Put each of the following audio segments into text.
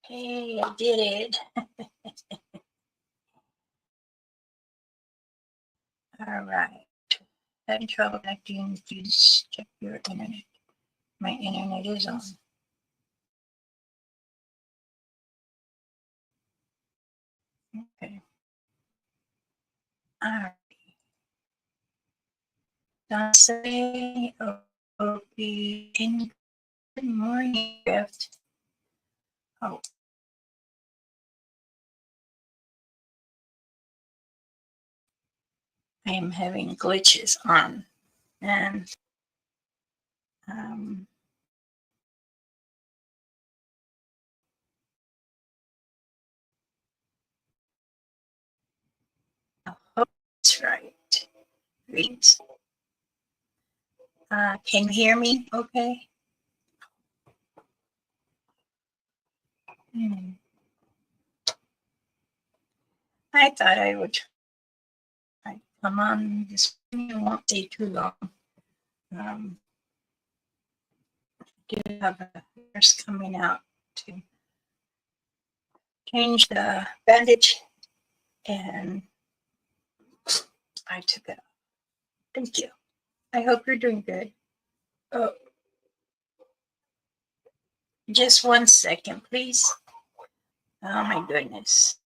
Hey, I did it. All right. Having trouble connecting. Please check your internet. My internet is on. Okay. All right. Sunday. Okay. Good morning, Gift. Oh, I am having glitches on. And um, I hope it's right. Greetings. Can you hear me okay? Hmm. I thought I would try to come on this morning. It won't take too long. Um, do have a nurse coming out to change the bandage, and I took it off. Thank you. I hope you're doing good. Oh, just 1 second, please. Oh my goodness.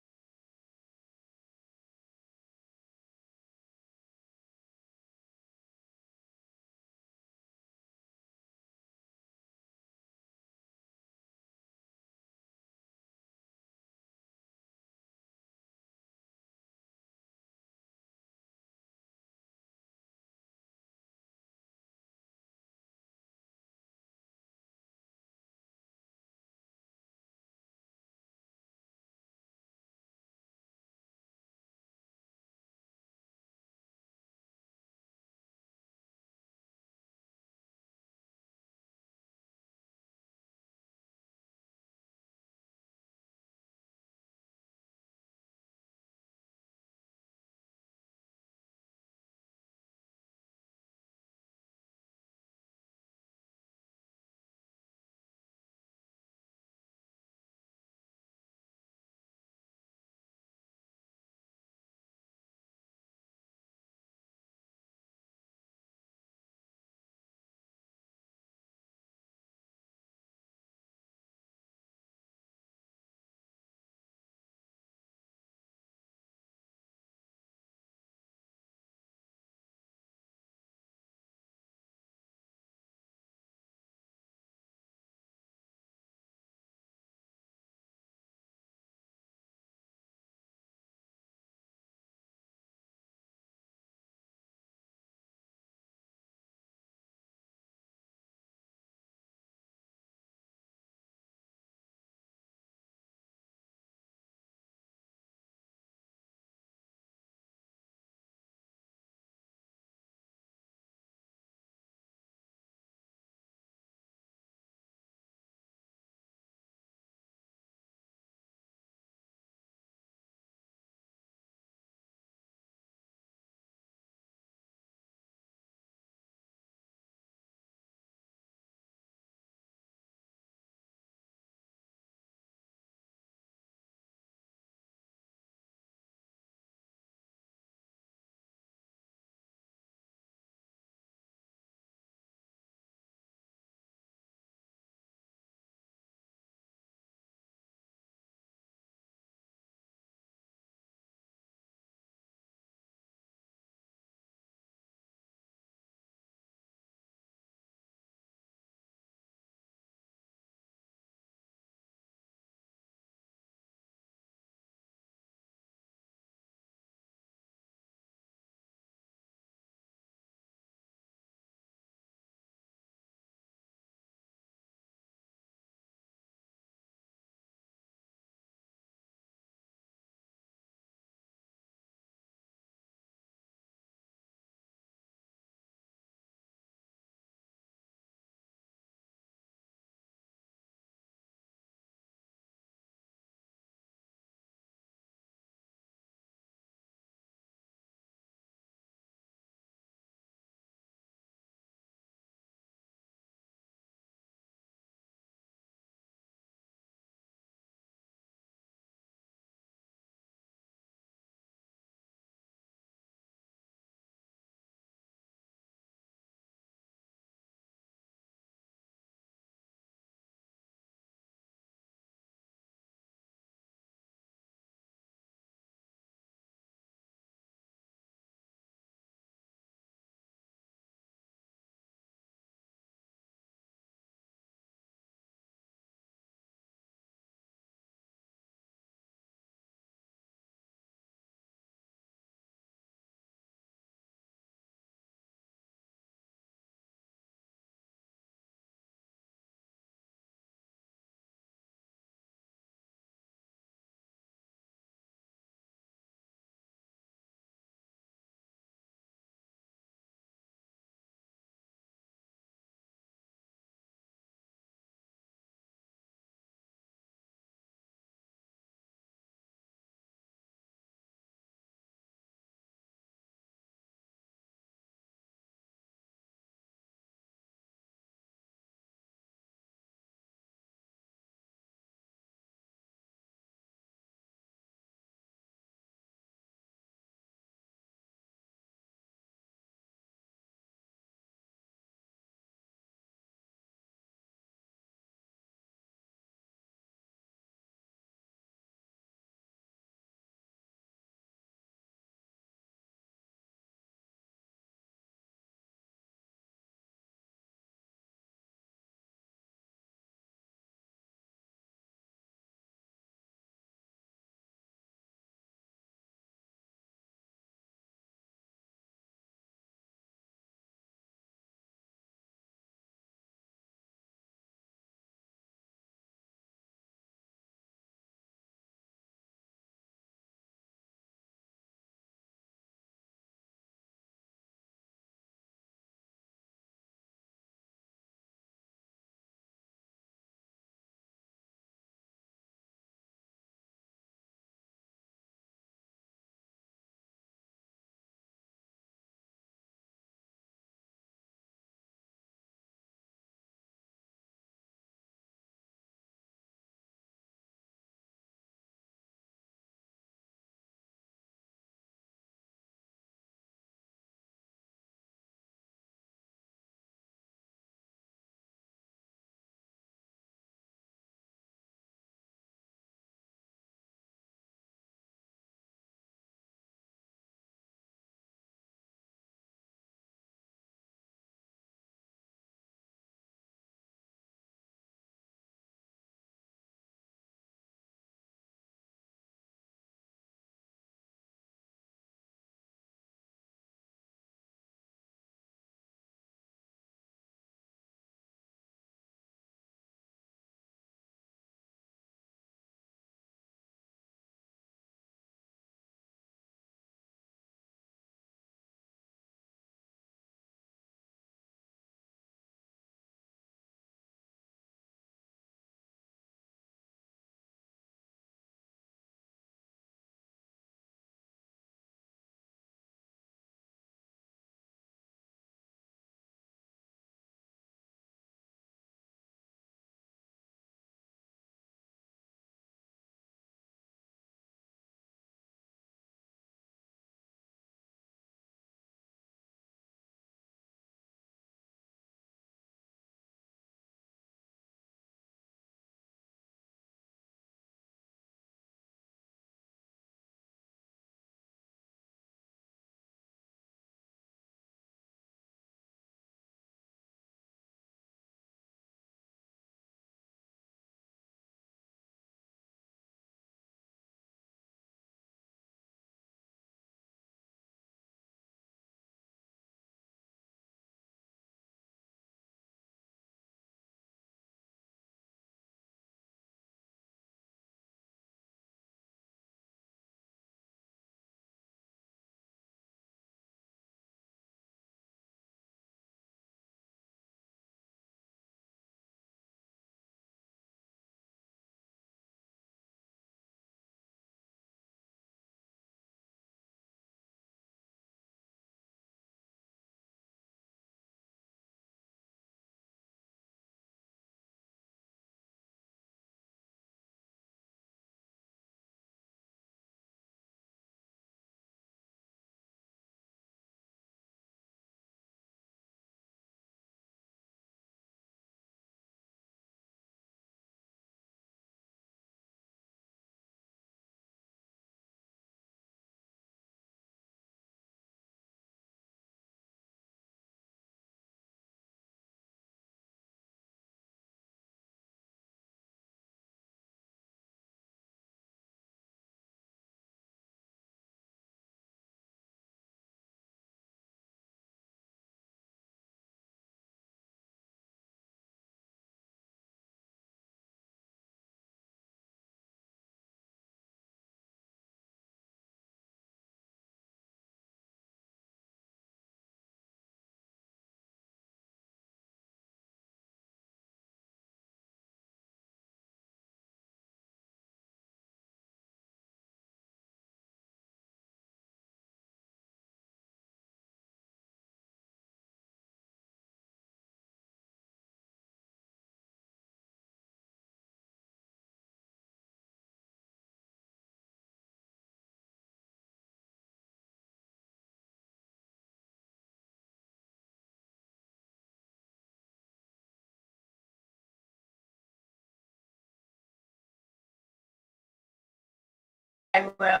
will.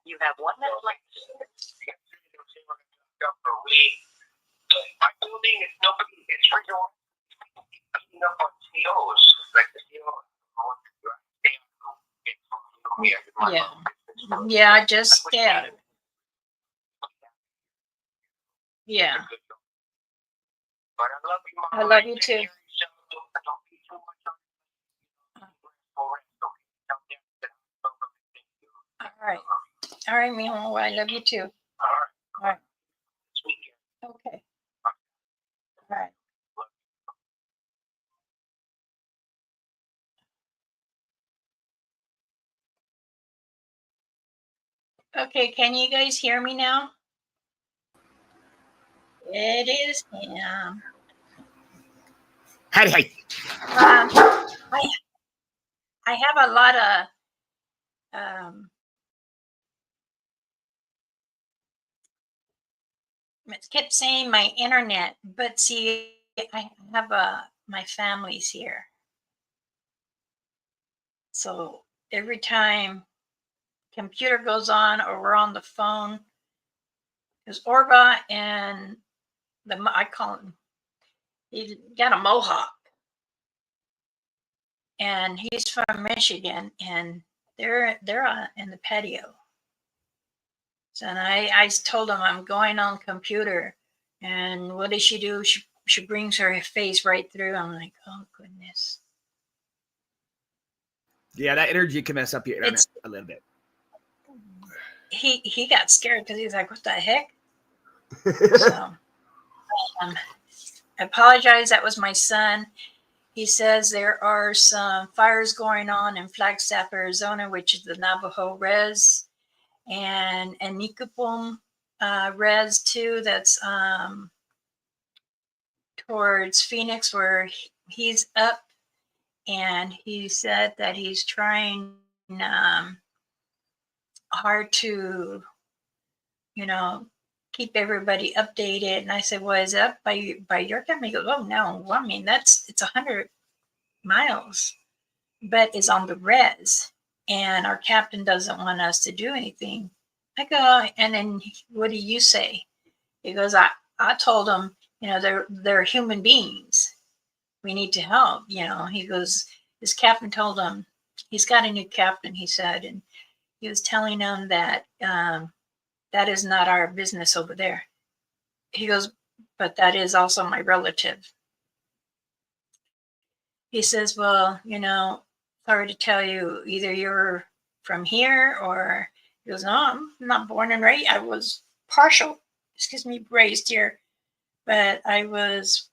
You have 1 minute left. My building is nobody. It's regular. Picking up on COs, like the CO. Yeah, just stay out of it. Yeah. But I love you, Mom. I love you too. All right. All right, Mijo. I love you too. All right. Okay. All right. Okay, can you guys hear me now? It is him. Hey. I have a lot of it kept saying my internet, but see, I have my family's here. So every time computer goes on or we're on the phone, because Orba and I call him, he got a mohawk. And he's from Michigan, and they're in the patio. So and I told him I'm going on computer, and what does she do? She brings her face right through. I'm like, oh goodness. Yeah, that energy can mess up your internet a little bit. He got scared because he's like, what the heck? So I apologize. That was my son. He says there are some fires going on in Flagstaff, Arizona, which is the Navajo Res, and Nikopum Res too. That's towards Phoenix, where he's up, and he said that he's trying hard to, keep everybody updated. And I said, well, is it up by your camp? He goes, oh no, well, I mean it's 100 miles, but it's on the res, and our captain doesn't want us to do anything. I go, and then what do you say? He goes, I told him, they're human beings. We need to help. He goes, his captain told him, he's got a new captain, he said, and he was telling him that that is not our business over there. He goes, but that is also my relative. He says, well, sorry to tell you, either you're from here or he goes, no, I'm not born and raised. I was raised here, but I was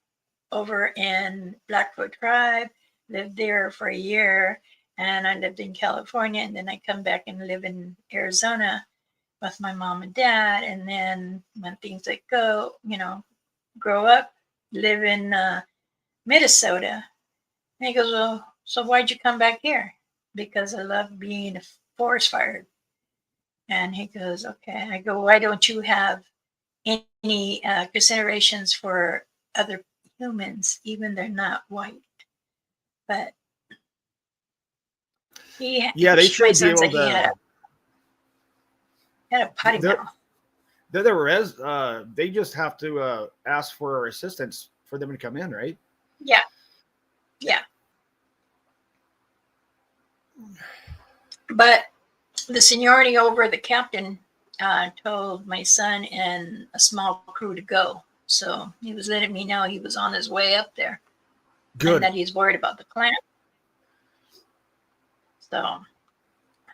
over in Blackfoot Tribe, lived there for a year, and I lived in California, and then I come back and live in Arizona with my mom and dad. And then when things like grow up, live in Minnesota. And he goes, well, so why'd you come back here? Because I love being a forest fire. And he goes, okay. I go, why don't you have any considerations for other humans, even they're not white? But they should be able to. He had a potty mouth. The res, they just have to ask for assistance for them to come in, right? Yeah. But the seniority over the captain told my son and a small crew to go. So he was letting me know he was on his way up there. Good. And that he's worried about the clan. So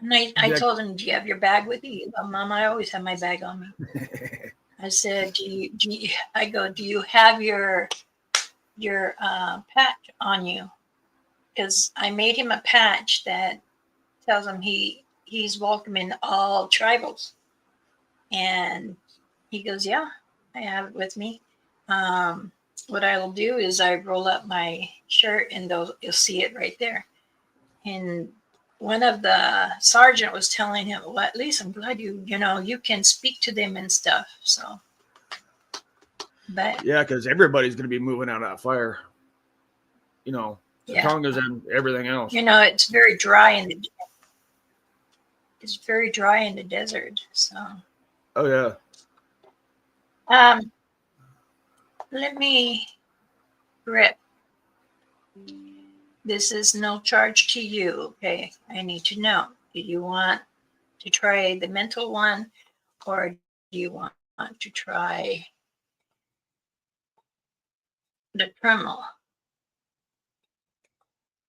and I told him, do you have your bag with you? Mom, I always have my bag on me. I said, do you have your patch on you? Because I made him a patch that tells him he's welcome in all tribals. And he goes, yeah, I have it with me. What I will do is I roll up my shirt and you'll see it right there. And one of the sergeant was telling him, well, at least I'm glad you can speak to them and stuff. So, but yeah, because everybody's going to be moving out of that fire. Yeah. Tonga's and everything else. You know, it's very dry in the desert. So Oh yeah. let me grip. This is no charge to you. Okay. I need to know. Do you want to try the mental one, or do you want to try the terminal?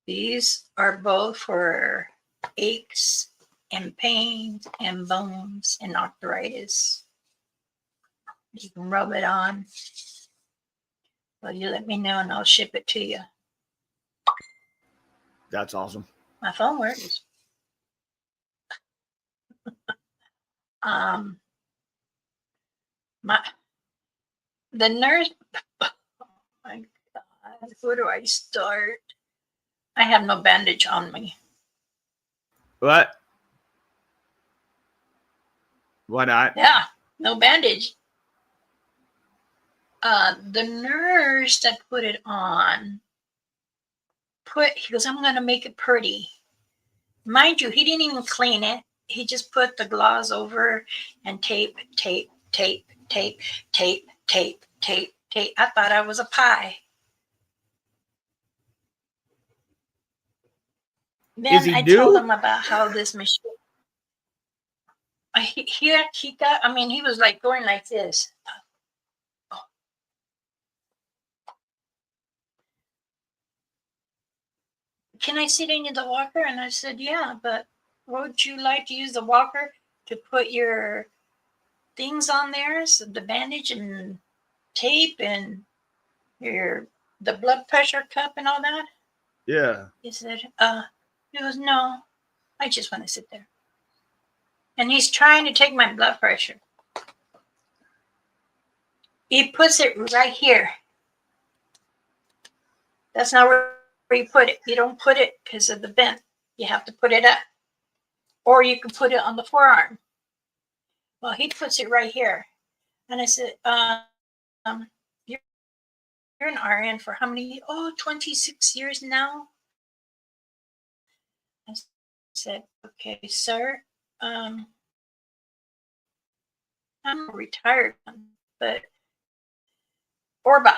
These are both for aches and pains and bones and arthritis. You can rub it on. Well, you let me know and I'll ship it to you. That's awesome. My phone works. Um, the nurse. Oh my God, where do I start? I have no bandage on me. What? Why not? Yeah, no bandage. The nurse that put it on he goes, I'm gonna make it pretty. Mind you, he didn't even clean it. He just put the gauze over and tape. I thought I was a pie. Then I told him about how this machine. He got. I mean, he was like going like this. Oh. Can I sit in the walker? And I said, yeah, but would you like to use the walker to put your things on there? So the bandage and tape and the blood pressure cup and all that? Yeah. He said, he goes, no, I just want to sit there. And he's trying to take my blood pressure. He puts it right here. That's not where you put it. You don't put it because of the bend. You have to put it up. Or you can put it on the forearm. Well, he puts it right here. And I said, you're an RN for how many? 26 years now. I said, okay, sir. I'm a retired one, but Orba.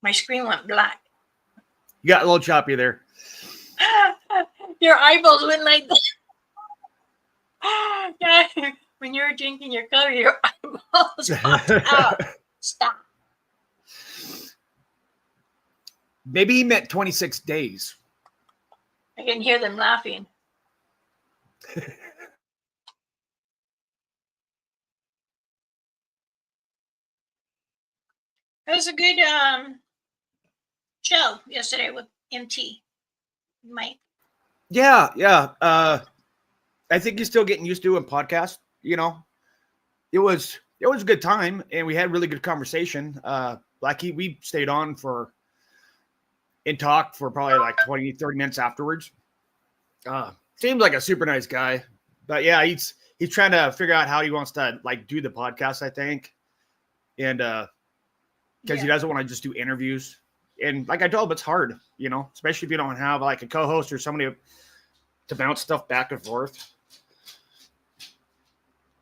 My screen went black. You got a little choppy there. Your eyeballs went like that. Yeah, when you were drinking your coffee, your eyeballs popped out. Stop. Maybe he meant 26 days. I can hear them laughing. It was a good show yesterday with MT Mike. Yeah. I think he's still getting used to doing podcasts. You know, it was a good time, and we had really good conversation. We stayed on and talked for probably like 20, 30 minutes afterwards. Seems like a super nice guy, but yeah, he's trying to figure out how he wants to like do the podcast, I think, and because he doesn't want to just do interviews. And like I told him, it's hard, you know, especially if you don't have like a co-host or somebody to bounce stuff back and forth.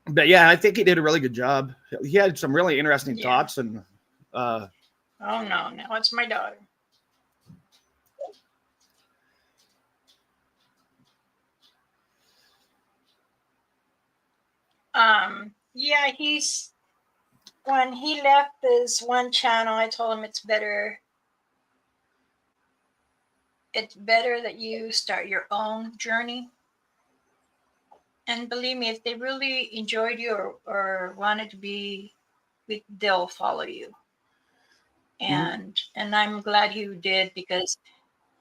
But yeah, I think he did a really good job. He had some really interesting thoughts, and oh no, now it's my daughter. Yeah, when he left this one channel, I told him it's better that you start your own journey. And believe me, if they really enjoyed you or wanted to be, they'll follow you. And I'm glad he did, because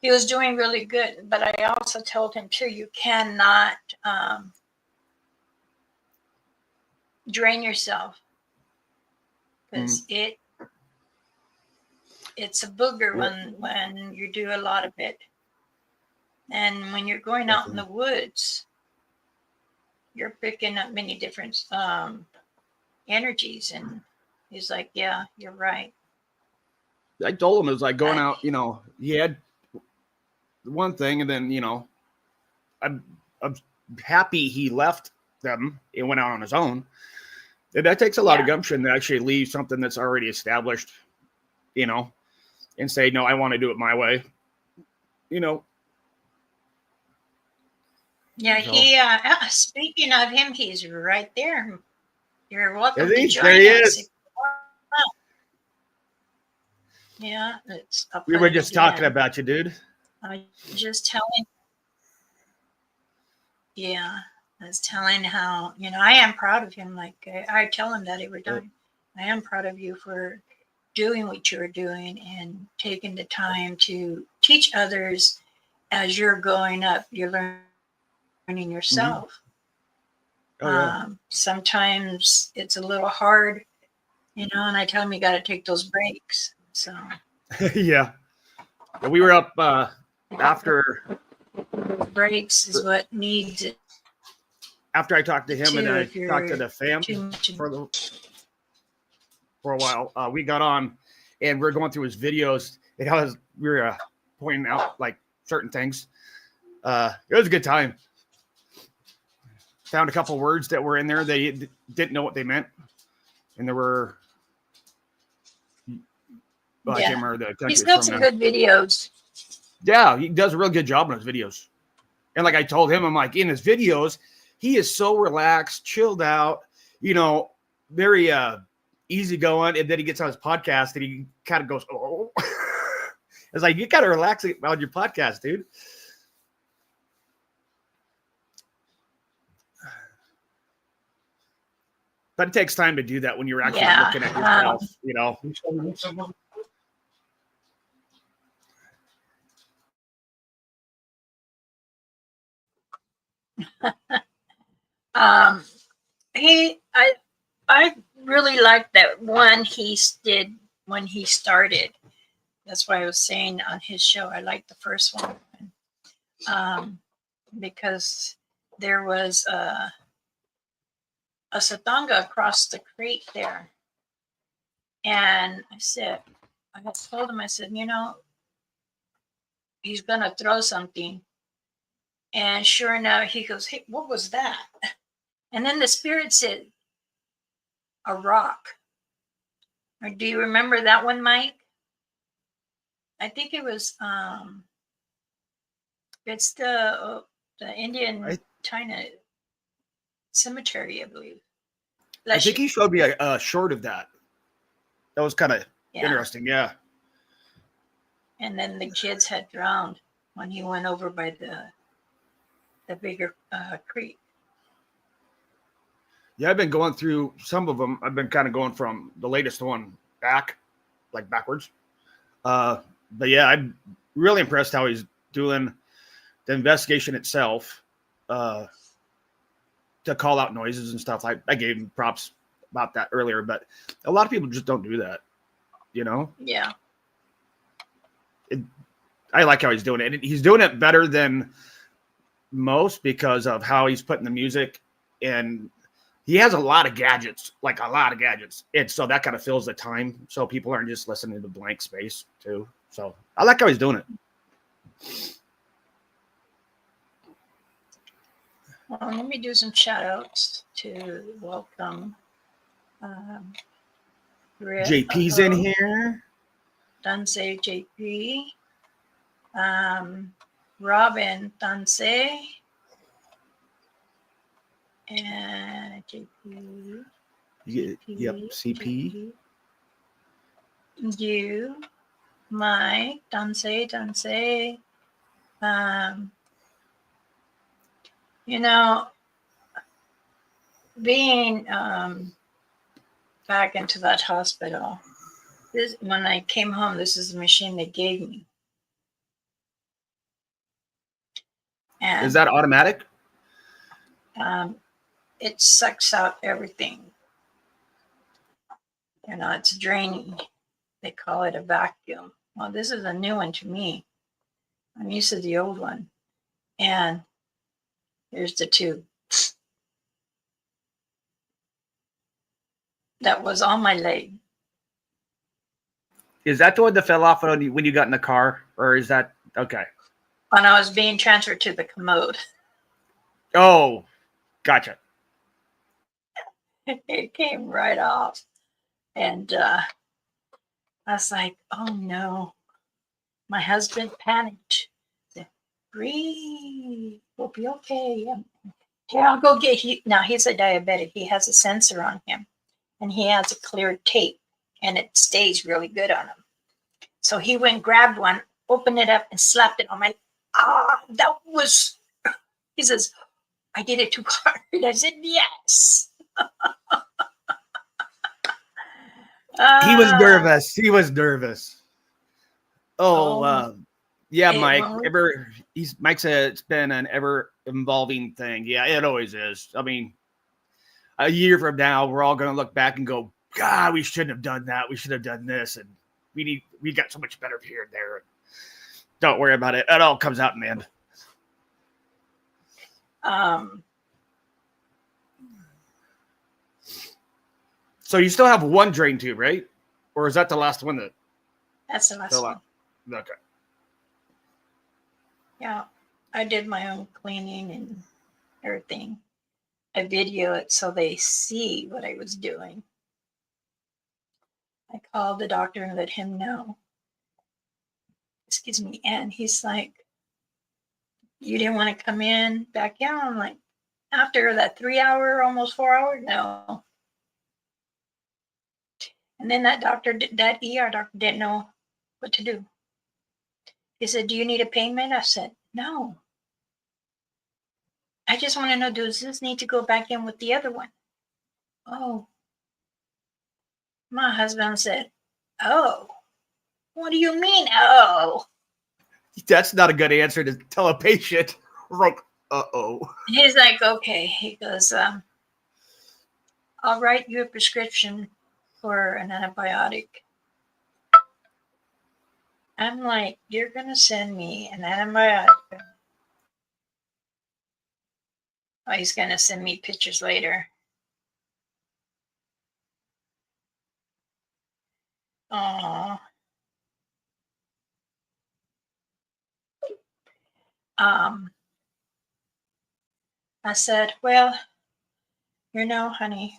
he was doing really good. But I also told him too, you cannot drain yourself, because it's a booger when you do a lot of it. And when you're going out in the woods, you're picking up many different energies. And he's like, yeah, you're right. I told him it was like going I- out, you know, he had one thing and then, you know, I'm happy he left them and went out on his own. And that takes a lot of Yeah. gumption to actually leave something that's already established, you know, and say, no, I want to do it my way, you know. Yeah, So- he speaking of him, he's right there. You're welcome Is to he? join There he us. is. Yeah, I'll We put were it just talking again. about you, dude. I just telling. Yeah, I was telling how, you know, I am proud of him. Like I tell him that every time. I am proud of you for doing what you're doing and taking the time to teach others as you're going up. You're learning yourself. Oh, yeah. Sometimes it's a little hard, you know, and I tell him you got to take those breaks. So Yeah. We were up after breaks is what needs it I talked to him and too. I If talked to you're the fam too much, for a while. We got on and we are going through his videos. And we were pointing out like certain things. It was a good time. Found a couple words that were in there. They didn't know what they meant. And there were, well, I yeah, can't remember the country he's it's got from some now. good videos. Yeah, he does a real good job on his videos. And like I told him, I'm like, in his videos, he is so relaxed, chilled out, you know, very easygoing. And then he gets on his podcast and he kind of goes, oh. It's like, you got to relax on your podcast, dude. But it takes time to do that when you're actually Yeah, looking at yourself, you know. Um, I really liked that one he did when he started. That's why I was saying on his show I liked the first one, because there was a Satanga across the creek there, and I had told him, I said, you know, he's gonna throw something, and sure enough, he goes, hey, what was that? And then the spirit said, a rock. Or do you remember that one, Mike? I think it was it's the Indian China cemetery, I believe. I think he showed me a short of that. That was kind of interesting, yeah. And then the kids had drowned when he went over by the bigger creek. Yeah, I've been going through some of them. I've been kind of going from the latest one backwards. But yeah, I'm really impressed how he's doing the investigation itself, to call out noises and stuff. I gave him props about that earlier, but a lot of people just don't do that, you know? Yeah. I like how he's doing it. He's doing it better than most because of how he's putting the music, and he has a lot of gadgets, and so that kind of fills the time, so people aren't just listening to the blank space too. So I like how he's doing it. Well, let me do some shout outs to welcome JP's in here. Danse JP. Robin Danse. And JP. Yep, CP. You, Mike, Danse. You know, being back into that hospital, when I came home, this is the machine they gave me. And Is that automatic? it sucks out everything. You know, it's draining. They call it a vacuum. Well, this is a new one to me. I'm used to the old one. And here's the tube. That was on my leg. Is that the one that fell off when you got in the car, or is that okay? When I was being transferred to the commode, Oh, gotcha. it came right off. And I was like, oh no. My husband panicked. Said, breathe. We'll be okay. Here, I'll go get he. Now he's a diabetic. He has a sensor on him, and he has a clear tape, and it stays really good on him. So he went and grabbed one, opened it up, and slapped it on my. That was. He says, I did it too hard. I said, yes. He was nervous. He was nervous. Oh, yeah, Mike. Mike said it's been an ever evolving thing. Yeah, it always is. I mean, a year from now, we're all going to look back and go, God, we shouldn't have done that. We should have done this, and we got so much better here and there. Don't worry about it. It all comes out in the end. So you still have one drain tube, right? Or is that the last one that? That's the last one. Okay. Yeah, I did my own cleaning and everything. I video it so they see what I was doing. I called the doctor and let him know. Excuse me. And he's like, you didn't want to come in back in? I'm like, after that 3 hour, almost 4 hour? No. And then that ER doctor didn't know what to do. He said, do you need a pain med? I said, no. I just want to know, does this need to go back in with the other one? Oh. My husband said, oh. What do you mean, oh? That's not a good answer to tell a patient. Like, uh-oh. He's like, okay. He goes, I'll write you a prescription for an antibiotic. I'm like, you're going to send me an antibiotic. Oh, he's going to send me pictures later. Oh. I said, well, honey,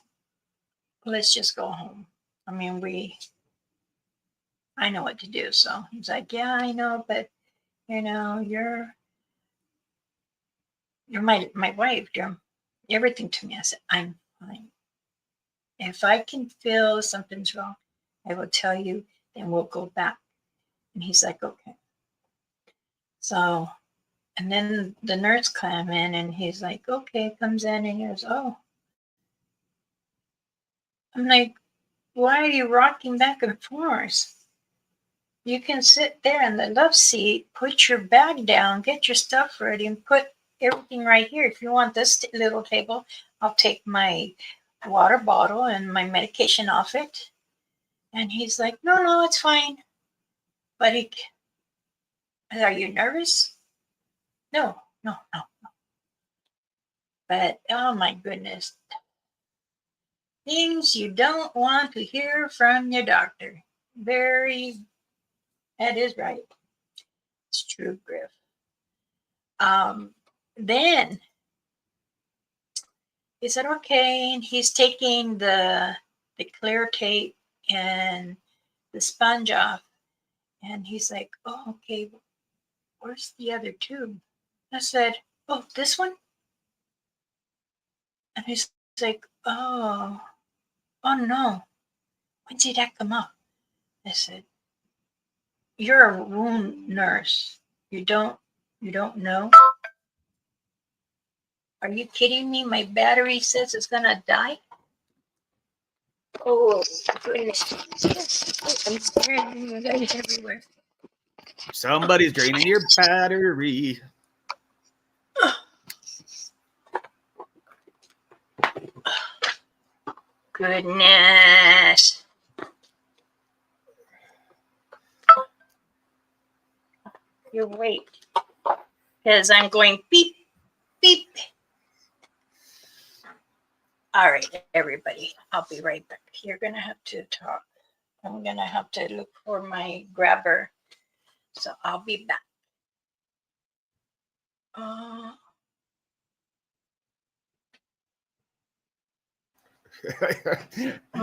let's just go home. I mean, I know what to do. So he's like, yeah, I know, but you're my wife. You're everything to me. I said, I'm fine. If I can feel something's wrong, I will tell you, then we'll go back. And he's like, okay. So, and then the nurse came in and he's like, okay, comes in and he goes, oh. I'm like, why are you rocking back and forth? You can sit there in the love seat, put your bag down, get your stuff ready, and put everything right here. If you want this little table, I'll take my water bottle and my medication off it. And he's like, no, it's fine. But are you nervous? No. But, oh my goodness. Things you don't want to hear from your doctor. That is right. It's true, Griff. Then he said, okay, and he's taking the clear tape and the sponge off. And he's like, oh, okay, where's the other tube? I said, oh, this one? And he's like, oh no. When did that come up? I said, you're a wound nurse. You don't know? Are you kidding me? My battery says it's gonna die. Oh goodness! I'm scared. It's everywhere. Somebody's draining your battery. Goodness. You wait. Because I'm going beep, beep. All right, everybody. I'll be right back. You're going to have to talk. I'm gonna have to look for my grabber. So I'll be back. I'm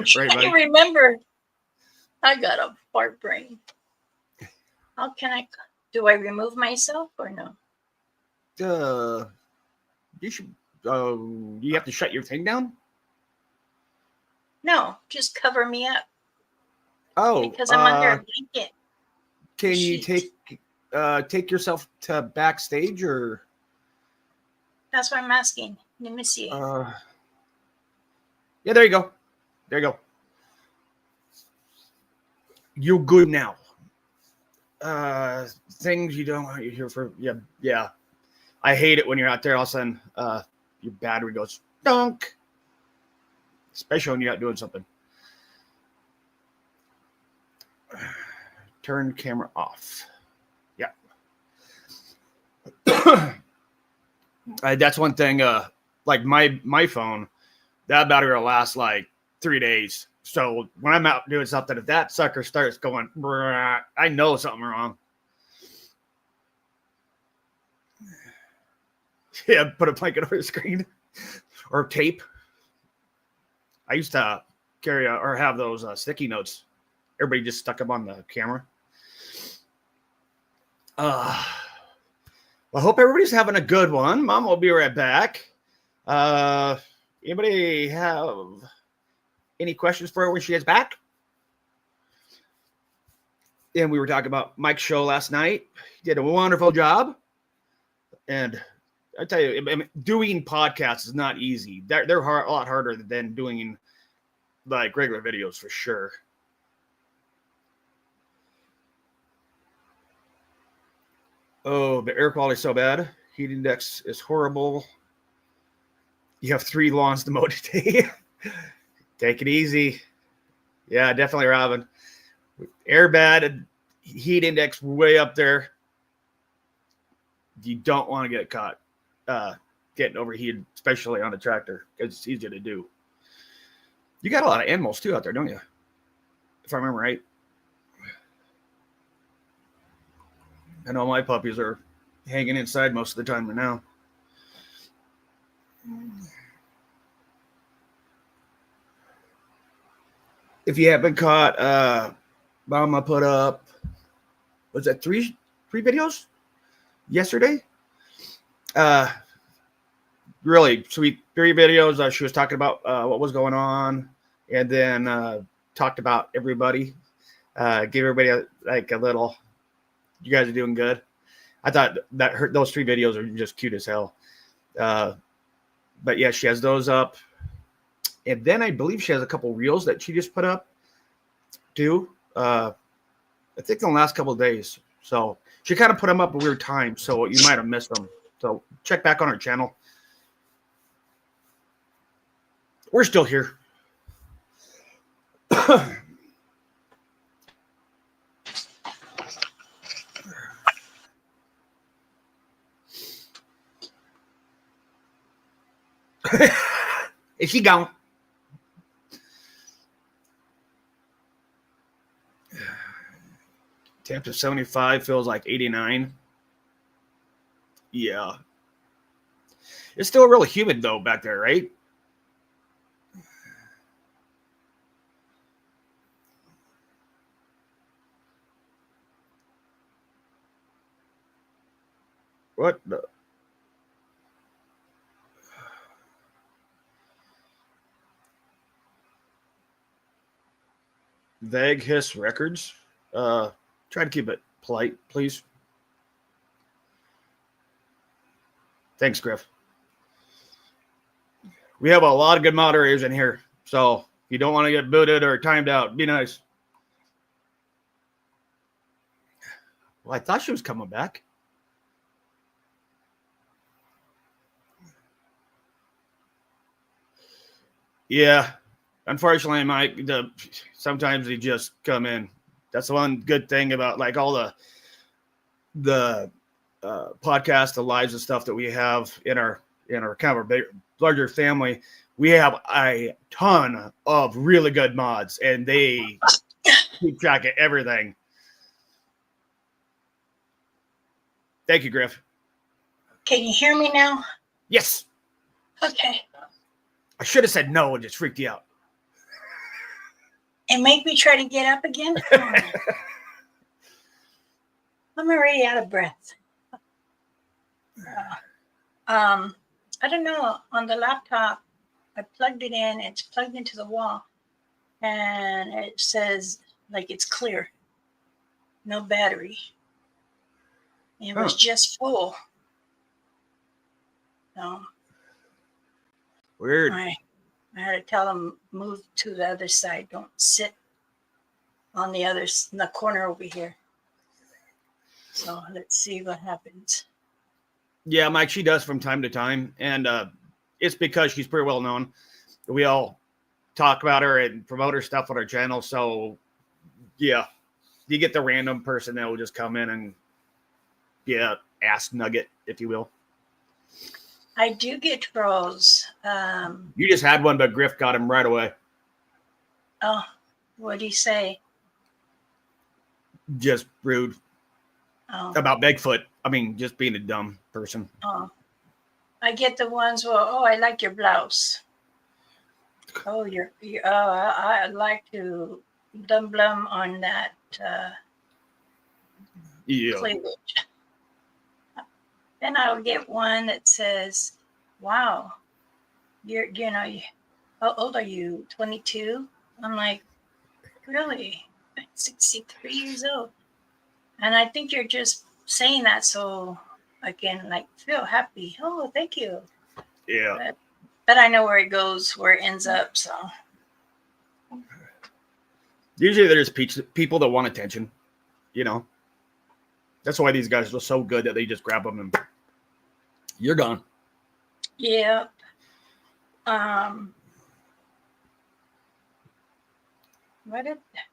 trying to Mike? remember. I got a fart brain. How can I? Do I remove myself or no? You should. You have to shut your thing down. No, just cover me up Oh, because I'm under a blanket. can you sheet. take yourself to backstage or? That's what I'm asking. Let me see. Yeah, there you go. There you go. You're good now. Things you don't want you here for. Yeah. I hate it when you're out there all of a sudden your battery goes dunk. Especially when you're out doing something. Turn camera off. Yeah. That's one thing. Like my phone, that battery will last like 3 days. So when I'm out doing something, if that sucker starts going, I know something wrong. Yeah, put a blanket over the screen or tape. I used to carry or have those sticky notes. Everybody just stuck them on the camera. I hope everybody's having a good one. Mom will be right back. Anybody have any questions for her when she gets back? And we were talking about Mike's show last night. He did a wonderful job. And I tell you, I mean, doing podcasts is not easy. They're hard, a lot harder than doing like regular videos for sure. Oh, the air quality is so bad. Heat index is horrible. You have 3 lawns to mow today. Take it easy. Yeah, definitely, Robin. Air bad and heat index way up there. You don't want to get caught getting overheated, especially on a tractor. It's easy to do. You got a lot of animals too out there, don't you? If I remember right. I know my puppies are hanging inside most of the time now. If you haven't caught, Mama put up, was that three videos yesterday? Really sweet 3 videos. She was talking about what was going on, and then talked about everybody. Give everybody a little. You guys are doing good. I thought that those 3 videos are just cute as hell. But yeah, she has those up. And then I believe she has a couple reels that she just put up too. I think in the last couple of days. So she kind of put them up at weird times, so you might have missed them. So check back on her channel. We're still here. Is she gone? Temp to 75 feels like 89. Yeah. It's still really humid though back there, right? What the? Vague Hiss Records. Try to keep it polite, please. Thanks, Griff. We have a lot of good moderators in here, so if you don't want to get booted or timed out, be nice. Well, I thought she was coming back. Yeah, unfortunately, Mike, sometimes they just come in. That's the one good thing about like all the podcasts, the lives and stuff that we have in our kind of big, larger family. We have a ton of really good mods, and they keep track of everything. Thank you, Griff. Can you hear me now? Yes. Okay. I should have said no and just freaked you out. And make me try to get up again? Oh, I'm already out of breath. I don't know. On the laptop, I plugged it in. It's plugged into the wall. And it says, like, it's clear. No battery. It was just full. So Weird. I had to tell them, move to the other side. Don't sit on the other, in the corner over here. So let's see what happens. Yeah, Mike, she does from time to time. And it's because she's pretty well known. We all talk about her and promote her stuff on our channel. So, yeah, you get the random person that will just come in and, yeah, ask nugget, if you will. I do get trolls. You just had one, but Griff got him right away. Oh, what do you say? Just rude Oh, about Bigfoot. I mean, just being a dumb person. oh. I get the ones where, oh, I like your blouse. Oh, I like to blum on that Yeah. cleavage. Then I'll get one that says, wow, how old are you? 22? I'm like, really? I'm 63 years old. And I think you're just saying that so I can like feel happy. Oh, thank you. Yeah. But I know where it goes, where it ends up. So Usually there's people that want attention, you know. That's why these guys are so good that they just grab them and you're gone. yeah.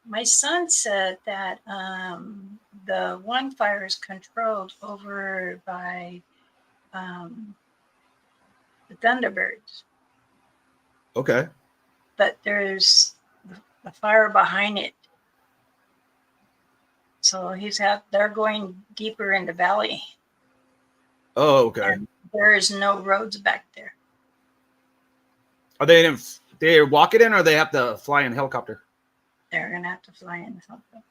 My son said that the one fire is controlled over by the Thunderbirds, Okay. but there's a fire behind it. So they're going deeper in the valley. Oh, okay. And there is no roads back there. Are they walk it in, or they have to fly in helicopter? They're gonna have to fly in something.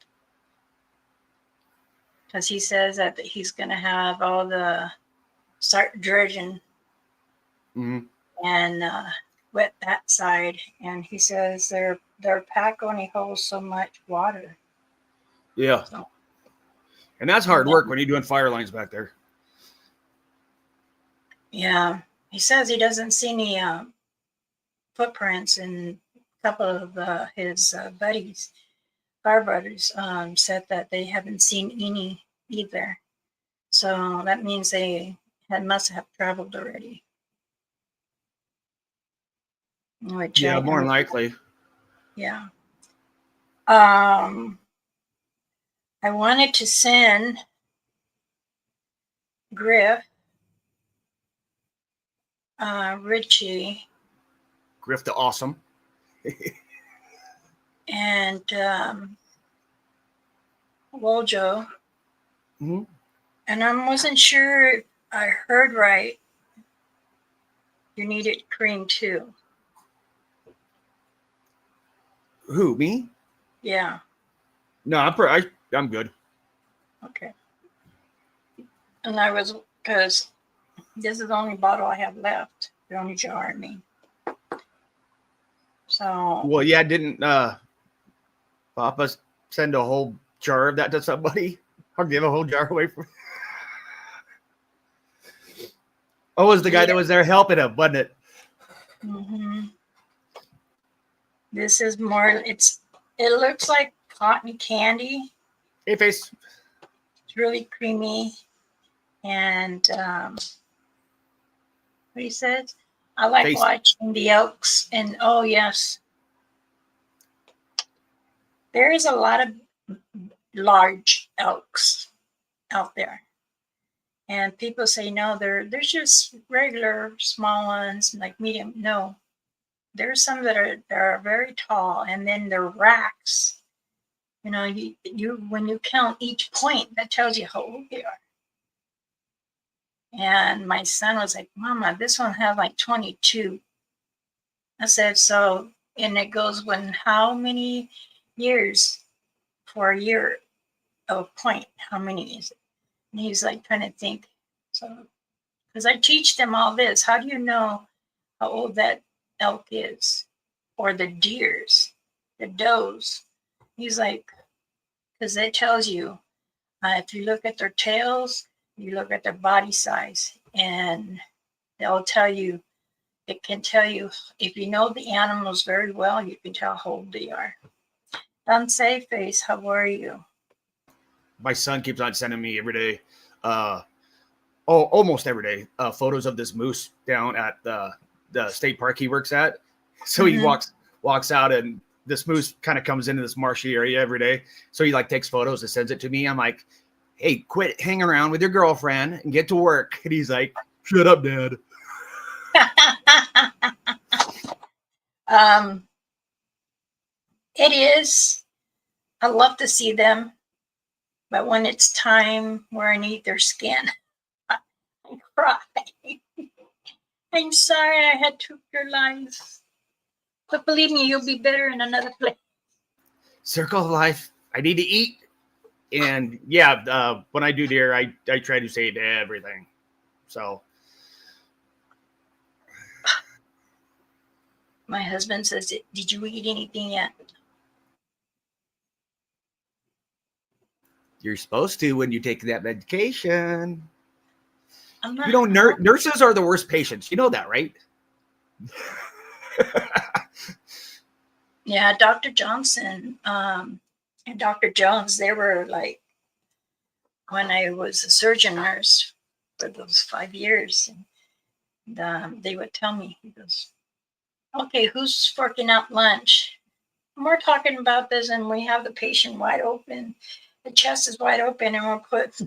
Because he says that he's gonna have all the start dredging and wet that side. And he says their pack only holds so much water. Yeah. So, And that's hard work when you're doing fire lines back there. yeah. He says he doesn't see any footprints, and a couple of his fire brothers, said that they haven't seen any either. So that means they must have traveled already. Which Yeah, more than likely. Yeah. I wanted to send Griff, Richie, Griff the Awesome. and Wojo. Mm-hmm. And I wasn't sure I heard right. You needed cream too. Who, me? Yeah. No, I'm good. Okay. And because this is the only bottle I have left, the only jar, I mean. So. Well, yeah, didn't Papa send a whole jar of that to somebody? Or give a whole jar away from? Oh, it was the guy that was there helping him, wasn't it? Mm-hmm. This is more. It looks like cotton candy. Hey, face. It's really creamy, and what he says, I like Face. watching the elks. And oh yes, there is a lot of large elks out there, and people say no, there's just regular small ones, like medium. No, there's some that are very tall, and then they're racks, You know, you when you count each point, that tells you how old they are. And my son was like, Mama, this one had like 22. I said, so, and it goes when how many years for a year of a point? How many is it? And he's like trying to think. So, because I teach them all this, how do you know how old that elk is? Or the deers, the does? He's like, because it tells you, if you look at their tails, you look at their body size, and they'll tell you, it can tell you, if you know the animals very well, you can tell how old they are. Unsafe face, how are you? My son keeps on sending me every day, almost every day, photos of this moose down at the state park he works at. So he walks out, and this moose kind of comes into this marshy area every day. So he like takes photos and sends it to me. I'm like, hey, quit hanging around with your girlfriend and get to work. And he's like, shut up, Dad. It is. I love to see them, but when it's time where I need their skin, I cry. I'm sorry I had took your life, but believe me, you'll be better in another place. Circle of life. I need to eat. And yeah, when I do deer, I try to say everything. So my husband says, did you eat anything yet? you're supposed to when you take that medication. I'm not. You know, nurses are the worst patients. You know that, right? Yeah, Dr. Johnson and Dr. Jones, they were like, when I was a surgeon nurse for those 5 years, and they would tell me, he goes, okay, who's forking out lunch? And we're talking about this, and we have the patient wide open, the chest is wide open, and we'll put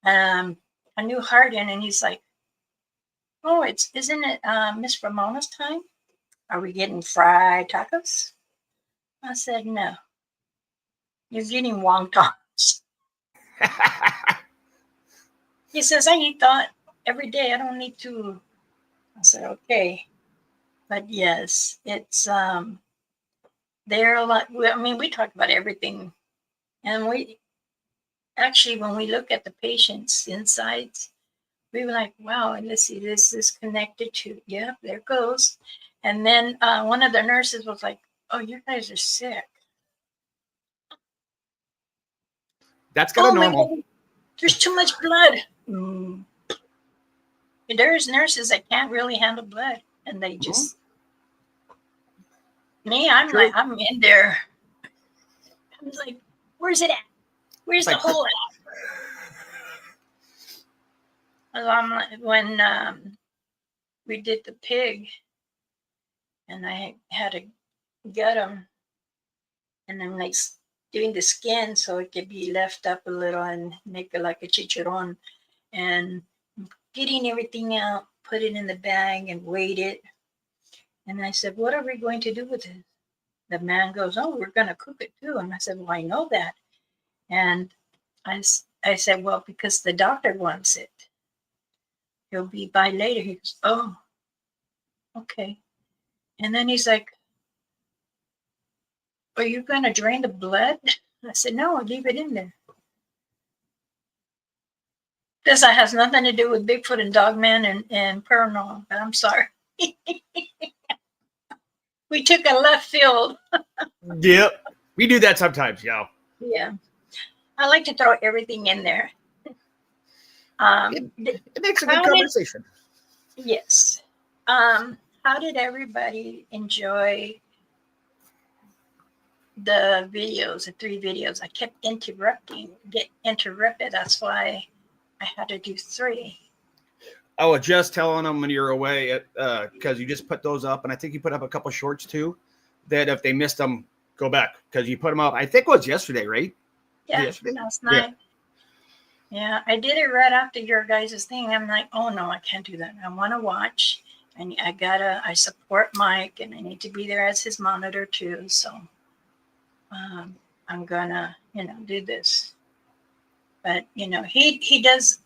a new heart in, and he's like, oh, isn't it Miss Ramona's time? Are we getting fried tacos? I said, no. You're getting wontons. He says, I eat that every day. I don't need to. I said, okay. But yes, it's they're a lot. I mean, we talk about everything. And we actually, when we look at the patient's insides, we were like, wow, let's see, this is connected to, yeah, there it goes. And then one of the nurses was like, oh, you guys are sick. That's kind of my normal. God, there's too much blood. There's nurses that can't really handle blood, and they just me. I'm True. like, I'm in there. I was like, where's it at? Where's the hole at? I'm like, when we did the pig, and I had to gut them, and I'm like doing the skin so it could be left up a little and make it like a chicharron, and getting everything out, put it in the bag and weighed it. And I said, what are we going to do with it? The man goes, oh, we're going to cook it too. And I said, well, I know that. And I said, well, because the doctor wants it. He'll be by later. He goes, oh, okay. And then he's like, are you going to drain the blood? I said, no, I'll leave it in there. This has nothing to do with Bigfoot and Dogman and paranormal, but I'm sorry. We took a left field. Yep. We do that sometimes, yeah. Yeah. I like to throw everything in there. It makes a good conversation. Yes. How did everybody enjoy the videos, the 3 videos? I kept get interrupted. That's why I had to do 3. I was just telling them when you're away, because you just put those up, and I think you put up a couple shorts too, that if they missed them, go back, because you put them up. I think it was yesterday, right? Yeah, yesterday? last night. Yeah, I did it right after your guys' thing. I'm like, oh no, I can't do that. I want to watch, and I support Mike, and I need to be there as his monitor too. So I'm gonna, do this. But he does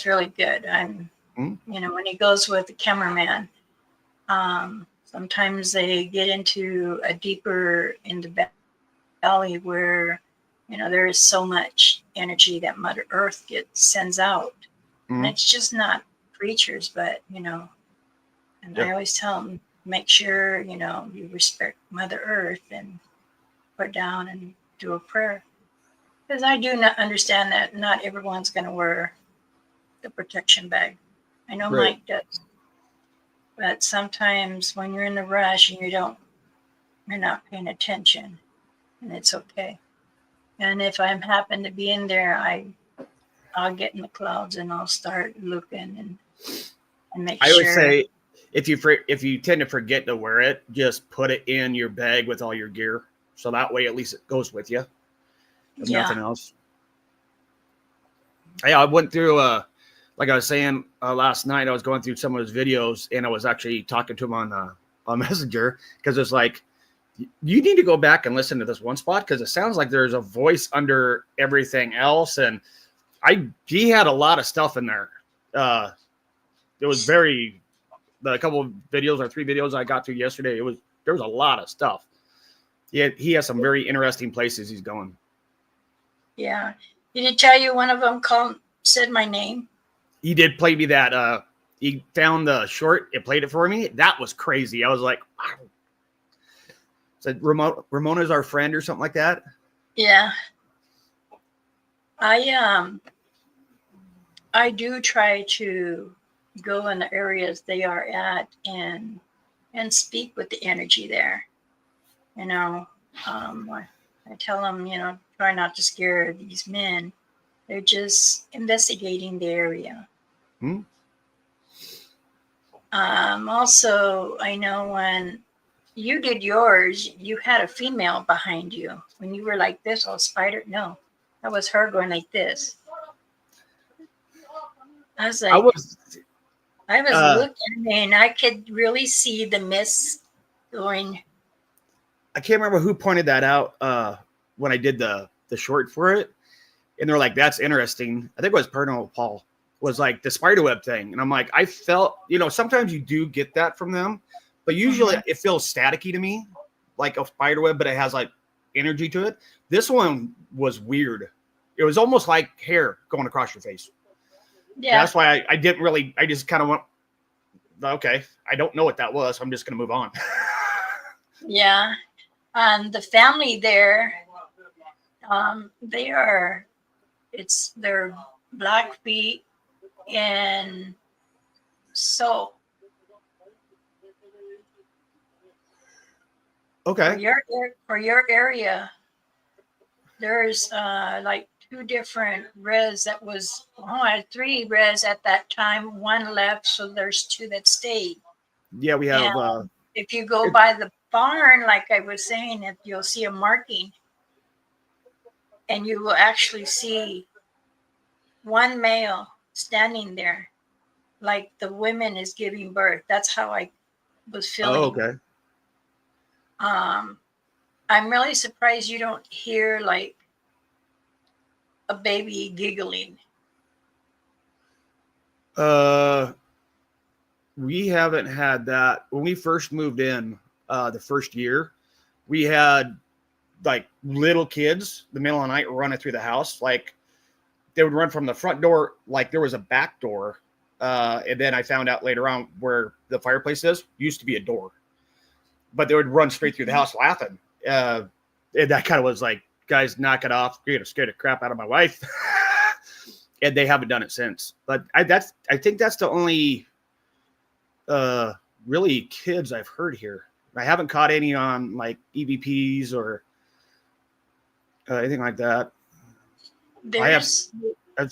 really good. Mm. When he goes with the cameraman, sometimes they get into a deeper in the valley where there is so much energy that Mother Earth sends out, and Mm. it's just not creatures, but and I Yep. always tell them, make sure you respect Mother Earth and put down and do a prayer, because I do not understand that not everyone's going to wear the protection bag. I know Right. Mike does, but sometimes when you're in the rush and you're not paying attention, and it's okay. And if I happen to be in there, I'll get in the clouds and I'll start looking and make I always sure. say if you tend to forget to wear it, just put it in your bag with all your gear, so that way at least it goes with you. If Yeah. nothing else. Yeah, I went through like I was saying last night. I was going through some of his videos, and I was actually talking to him on Messenger, because it's like, you need to go back and listen to this one spot, because it sounds like there's a voice under everything else, and he had a lot of stuff in there. It was the couple of videos or 3 videos I got to yesterday. There was a lot of stuff. He has some very interesting places he's going. Yeah. Did he tell you one of them said my name? He did play me that. He found the short. It played it for me. That was crazy. I was like, wow. Said Ramona's our friend or something like that. Yeah. I do try to go in the areas they are at and speak with the energy there. I tell them, try not to scare these men. They're just investigating the area. Hmm? Also, I know when you did yours, you had a female behind you. When you were like this, all spider. No, that was her going like this. I was like, I was looking, and I could really see the mist going. I can't remember who pointed that out when I did the short for it, and they're like, "That's interesting." I think it was Pernal Paul, was like the spiderweb thing, and I'm like, I felt, sometimes you do get that from them, but usually it feels staticky to me, like a spiderweb, but it has like energy to it. This one was weird. It was almost like hair going across your face. Yeah. That's why I didn't really. I just kind of went, okay, I don't know what that was. I'm just going to move on. Yeah. The family there, they're Blackfeet and so Okay. for your area, there's like 2 different res that was, I had 3 res at that time. 1 left, so there's 2 that stayed. Yeah, we have. And if you go by the barn, like I was saying, if you'll see a marking, and you will actually see 1 male standing there, like the woman is giving birth. That's how I was feeling. Oh, okay. I'm really surprised you don't hear like a baby giggling. We haven't had that. When we first moved in, the first year, we had like little kids, the middle of the night, running through the house. Like they would run from the front door, like there was a back door. And then I found out later on where the fireplace used to be a door, but they would run straight through the house laughing. And that kind of was like, guys, knock it off. You're gonna scare the crap out of my wife. And they haven't done it since. But I think that's the only really kids I've heard here. I haven't caught any on like EVPs or anything like that. I've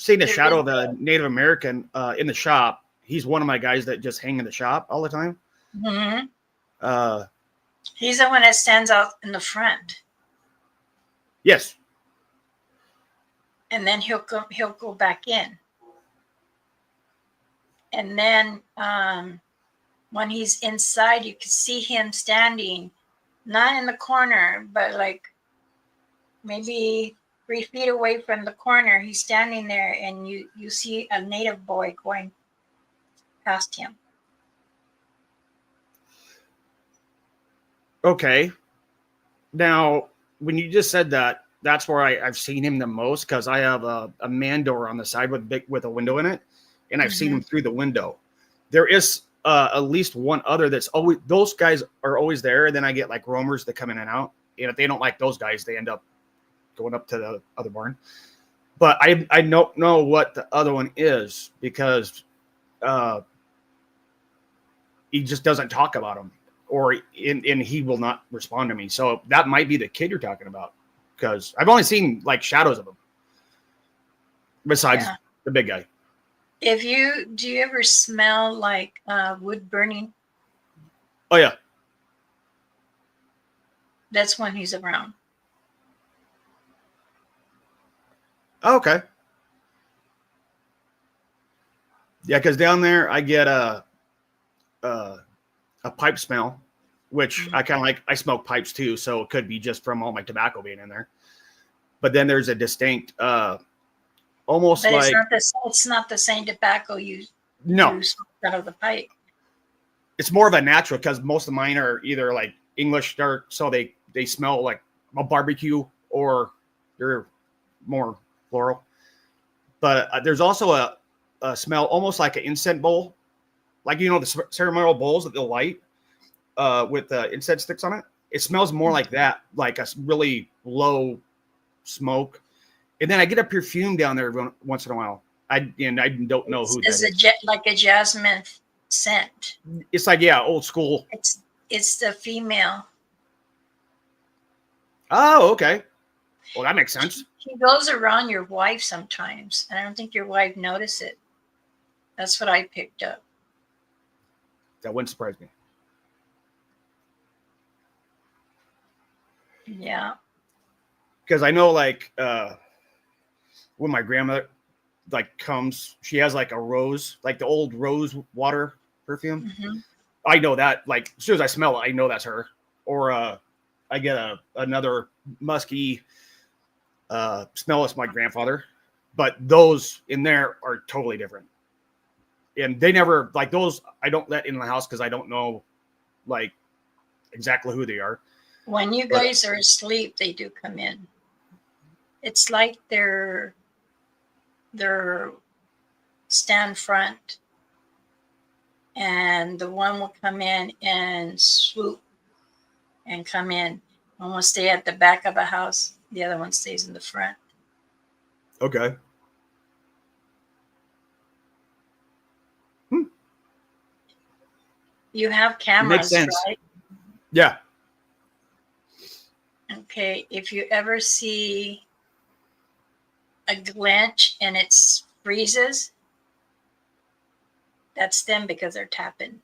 seen a shadow of a Native American in the shop. He's one of my guys that just hang in the shop all the time. Mm-hmm. He's the one that stands out in the front. Yes. And then he'll go back in. And then when he's inside, you can see him standing, not in the corner, but like maybe 3 feet away from the corner, he's standing there, and you see a native boy going past him. Okay. Now, when you just said that, that's where I've seen him the most, because I have a man door on the side with a window in it, and I've seen him through the window. There is at least one other that's always, those guys are always there, and then I get like roamers that come in and out, and if they don't like those guys, they end up going up to the other barn. But I don't know what the other one is, because he just doesn't talk about them, or and he will not respond to me. So that might be the kid you're talking about, because I've only seen like shadows of him besides the big guy. Do you ever smell like wood burning? Oh yeah. That's when he's around. Okay. Yeah, because down there I get a pipe smell, which I kind of like. I smoke pipes too, so it could be just from all my tobacco being in there. But then there's a distinct, almost But like it's not the same tobacco you smoke out of the pipe. It's more of a natural, because most of mine are either like English dark, so they smell like a barbecue, or they're more floral. But there's also a smell almost like an incense bowl, like the ceremonial bowls that they'll light with incense sticks on it. It smells more like that, like a really low smoke. And then I get a perfume down there once in a while. I don't know who that is. Like a jasmine scent. It's like, old school. It's the female. Oh, okay. Well, that makes sense. She goes around your wife sometimes. I don't think your wife noticed it. That's what I picked up. That wouldn't surprise me. Yeah. Because I know, like, when my grandmother like comes, she has like a rose, like the old rose water perfume. I know that, like, as soon as I smell it, I know that's her. Or I get another musky smell. It's my grandfather. But those in there are totally different. And they never, like, those I don't let in the house, because I don't know like exactly who they are. When you guys are asleep, they do come in. It's like they're stand front, and the one will come in and swoop and come in. One will stay at the back of a house. The other one stays in the front. Okay. You have cameras, makes sense. right? Yeah. Okay. If you ever see a glitch and it freezes, that's them, because they're tapping.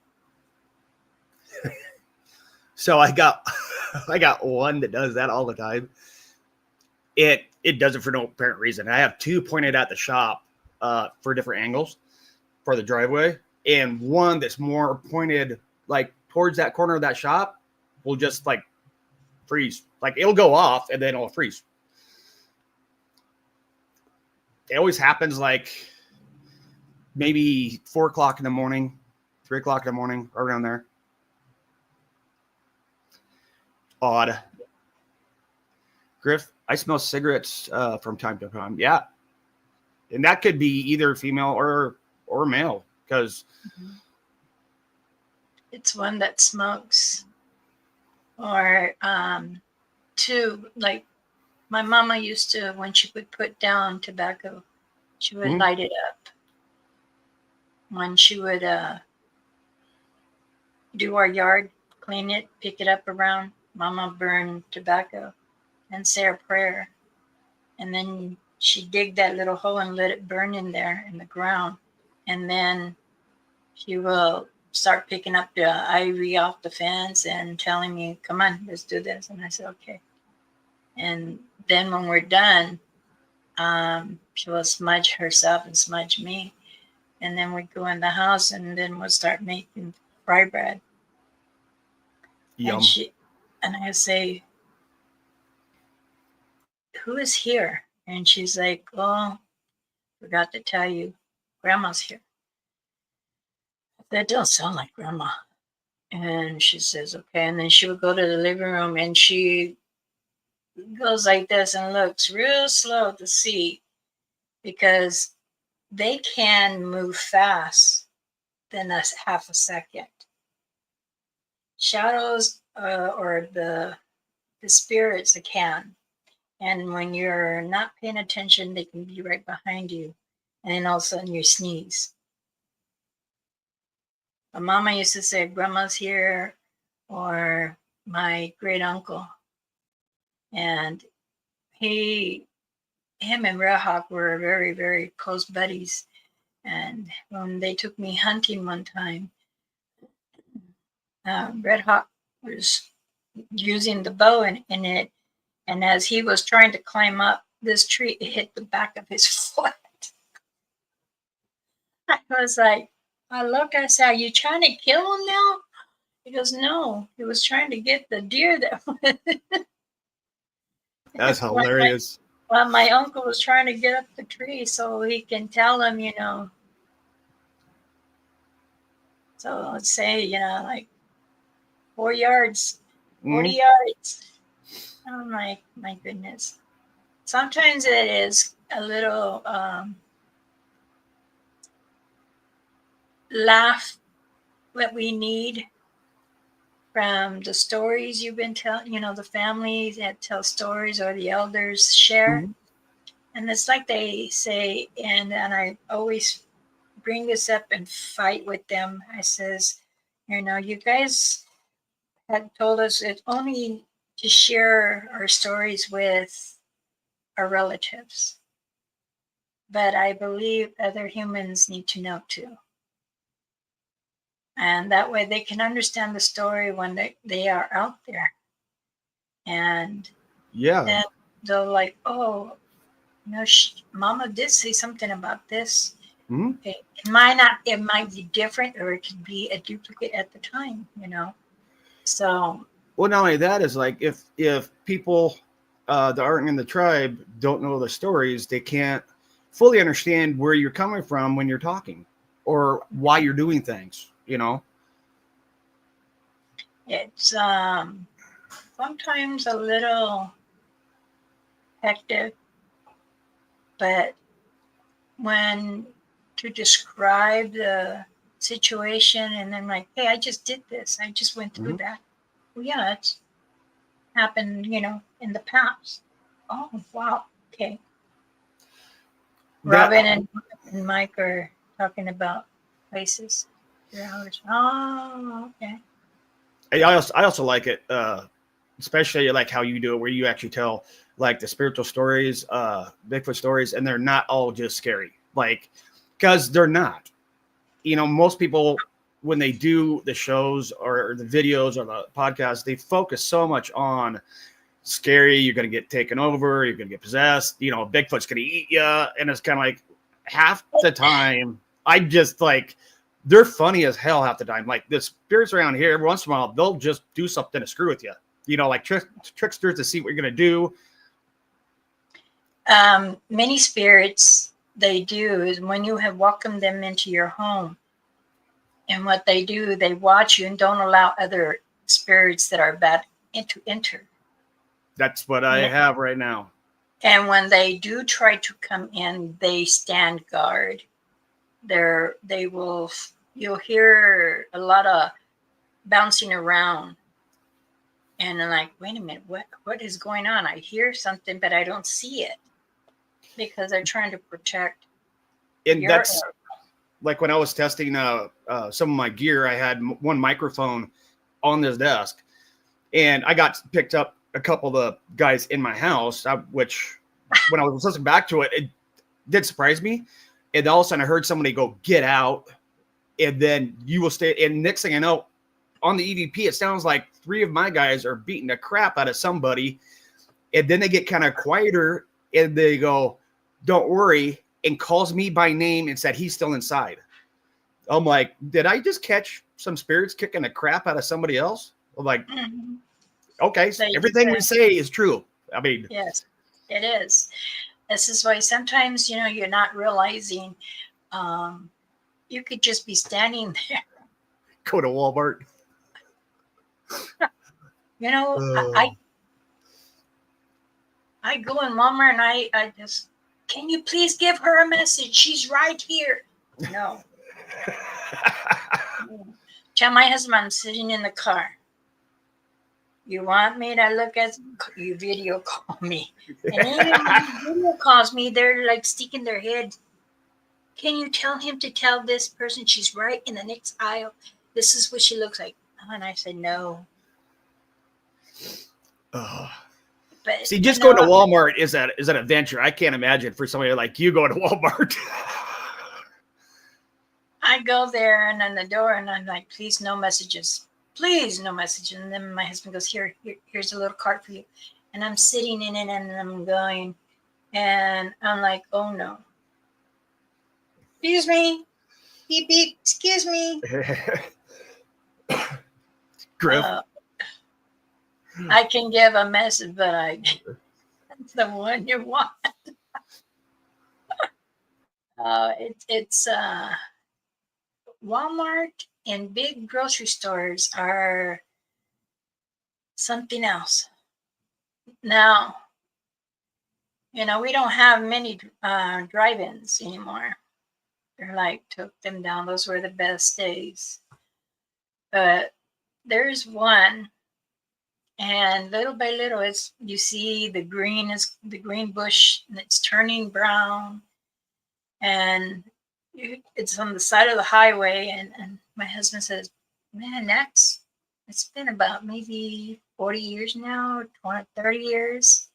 So I got one that does that all the time. It does it for no apparent reason. I have two pointed at the shop for different angles for the driveway, and one that's more pointed like towards that corner of that shop will just like freeze. Like, it'll go off and then it'll freeze. It always happens like maybe 4 o'clock in the morning, 3 o'clock in the morning, around there. Odd. Griff, I smell cigarettes from time to time. Yeah. And that could be either female or male, because it's one that smokes. Or two, like my mama used to, when she would put down tobacco, she would light it up. When she would do our yard, clean it, pick it up around, mama burned tobacco and say a prayer. And then she'd dig that little hole and let it burn in there in the ground. And then she will start picking up the ivory off the fence and telling me, come on, let's do this. And I said, okay. And then when we're done, she will smudge herself and smudge me. And then we'd go in the house, and then we'll start making fry bread. Yum. And I say, who is here? And she's like, oh, forgot to tell you, Grandma's here. That don't sound like Grandma. And she says, okay. And then she would go to the living room and she goes like this and looks real slow to see, because they can move fast than a half a second. Shadows or the spirits can. And when you're not paying attention, they can be right behind you. And then all of a sudden you sneeze. My mama used to say, Grandma's here, or my great uncle. And him and Red Hawk were very, very close buddies. And when they took me hunting one time, Red Hawk was using the bow in it. And as he was trying to climb up this tree, it hit the back of his foot. I was like, I said, are you trying to kill him now? He goes, no, he was trying to get the deer that That's hilarious. Well, my uncle was trying to get up the tree so he can tell him, So let's say, like 4 yards, 40 yards. I'm like, my goodness. Sometimes it is a little laugh that we need from the stories you've been telling, the families that tell stories or the elders share. Mhm. And it's like they say, and I always bring this up and fight with them. I says, you guys had told us it's only to share our stories with our relatives. But I believe other humans need to know too. And that way they can understand the story when they are out there. And Yeah. then they'll like, oh, Mama did say something about this. Mhm. Okay. It might be different, or it could be a duplicate at the time, So Well, not only that is like if people that aren't in the tribe don't know the stories, they can't fully understand where you're coming from when you're talking or why you're doing things. it's sometimes a little hectic, but when to describe the situation and then like, hey, I just did this. I just went through that. Well, yeah, it's happened, in the past. Oh, wow. Okay. Robin and Mike are talking about places. 3 hours. Oh, okay. I also like it, especially like how you do it, where you actually tell like the spiritual stories, Bigfoot stories, and they're not all just scary, like, because they're not. Most people when they do the shows or the videos or the podcast, they focus so much on scary. You're going to get taken over. You're going to get possessed. Bigfoot's going to eat you, and it's kind of like half the time. I just like. They're funny as hell half the time. Like the spirits around here, every once in a while, they'll just do something to screw with you. Like tricksters to see what you're going to do. Many spirits, they do is when you have welcomed them into your home, and what they do, they watch you and don't allow other spirits that are bad to enter. That's what I have right now. And when they do try to come in, they stand guard. You'll hear a lot of bouncing around, and I'm like, wait a minute, what is going on? I hear something, but I don't see it, because they're trying to protect. And that's like when I was testing some of my gear, I had one microphone on this desk, and I got picked up a couple of the guys in my house, which when I was listening back to it, it did surprise me. And all of a sudden I heard somebody go, get out. And then you will stay. And next thing I know, on the EVP, it sounds like 3 of my guys are beating the crap out of somebody. And then they get kind of quieter and they go, don't worry, and calls me by name and said he's still inside. I'm like, did I just catch some spirits kicking the crap out of somebody else? I'm like, okay, so everything we say is true. I mean, yes. It is. This is why sometimes, you're not realizing you could just be standing there. Go to Walmart. I go in Walmart and I just, can you please give her a message? She's right here. No. Tell my husband I'm sitting in the car. You want me to look at you? Video call me. And even when he video calls me, they're like sticking their head. Can you tell him to tell this person she's right in the next aisle? This is what she looks like. And I said no. Oh. But See, just going to Walmart is an adventure. I can't imagine for somebody like you going to Walmart. I go there and on the door and I'm like, please, no messages. Please, no messages. And then my husband goes, here's a little card for you. And I'm sitting in it and I'm going, and I'm like, oh no. Excuse me. Beep, beep. Excuse me. Griff. I can give a message, but that's the one you want. It's Walmart and big grocery stores are something else. Now, we don't have many drive-ins anymore. They're like, took them down. Those were the best days. But there's one, and little by little, you see the green bush, and it's turning brown, and it's on the side of the highway. And my husband says, man, it's been about maybe 40 years now, 20, 30 years.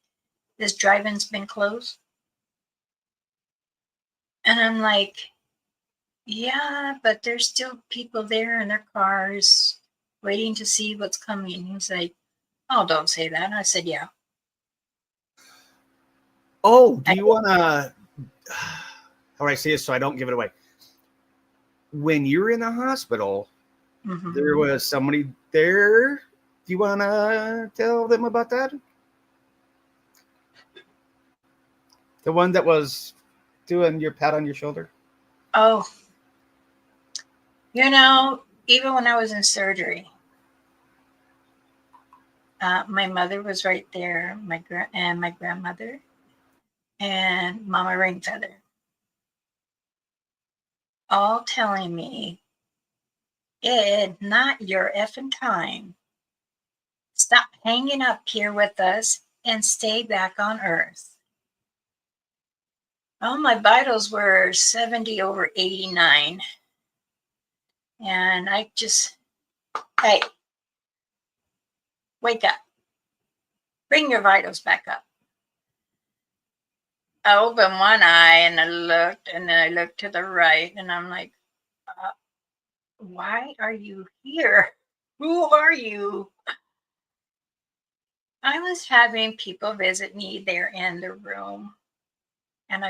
This drive-in's been closed. And I'm like, yeah, but there's still people there in their cars waiting to see what's coming. He's like, oh, don't say that. And I said, yeah. Oh, do you want to, how do I say this so I don't give it away? When you were in the hospital, there was somebody there. Do you want to tell them about that? The one that was doing your pat on your shoulder? Oh, even when I was in surgery, my mother was right there, my grandmother, and Mama Rainfeather, all telling me, Ed, not your effing time. Stop hanging up here with us and stay back on Earth. Well, my vitals were 70 over 89. And I just, hey, wake up. Bring your vitals back up. I opened one eye and I looked, and then I looked to the right, and I'm like, why are you here? Who are you? I was having people visit me there in the room. And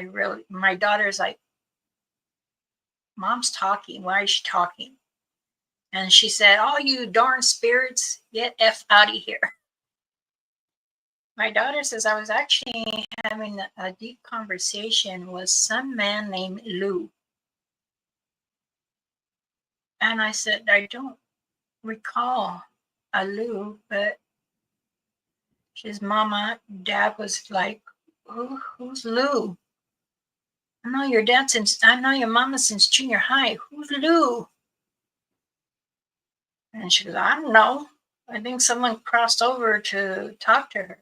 my daughter's like, Mom's talking. Why is she talking? And she said, oh, you darn spirits, get F out of here. My daughter says, I was actually having a deep conversation with some man named Lou. And I said, I don't recall a Lou, but she's Mama. Dad was like, who's Lou? I know your mama since junior high. Who's Lou? And she goes, I don't know. I think someone crossed over to talk to her.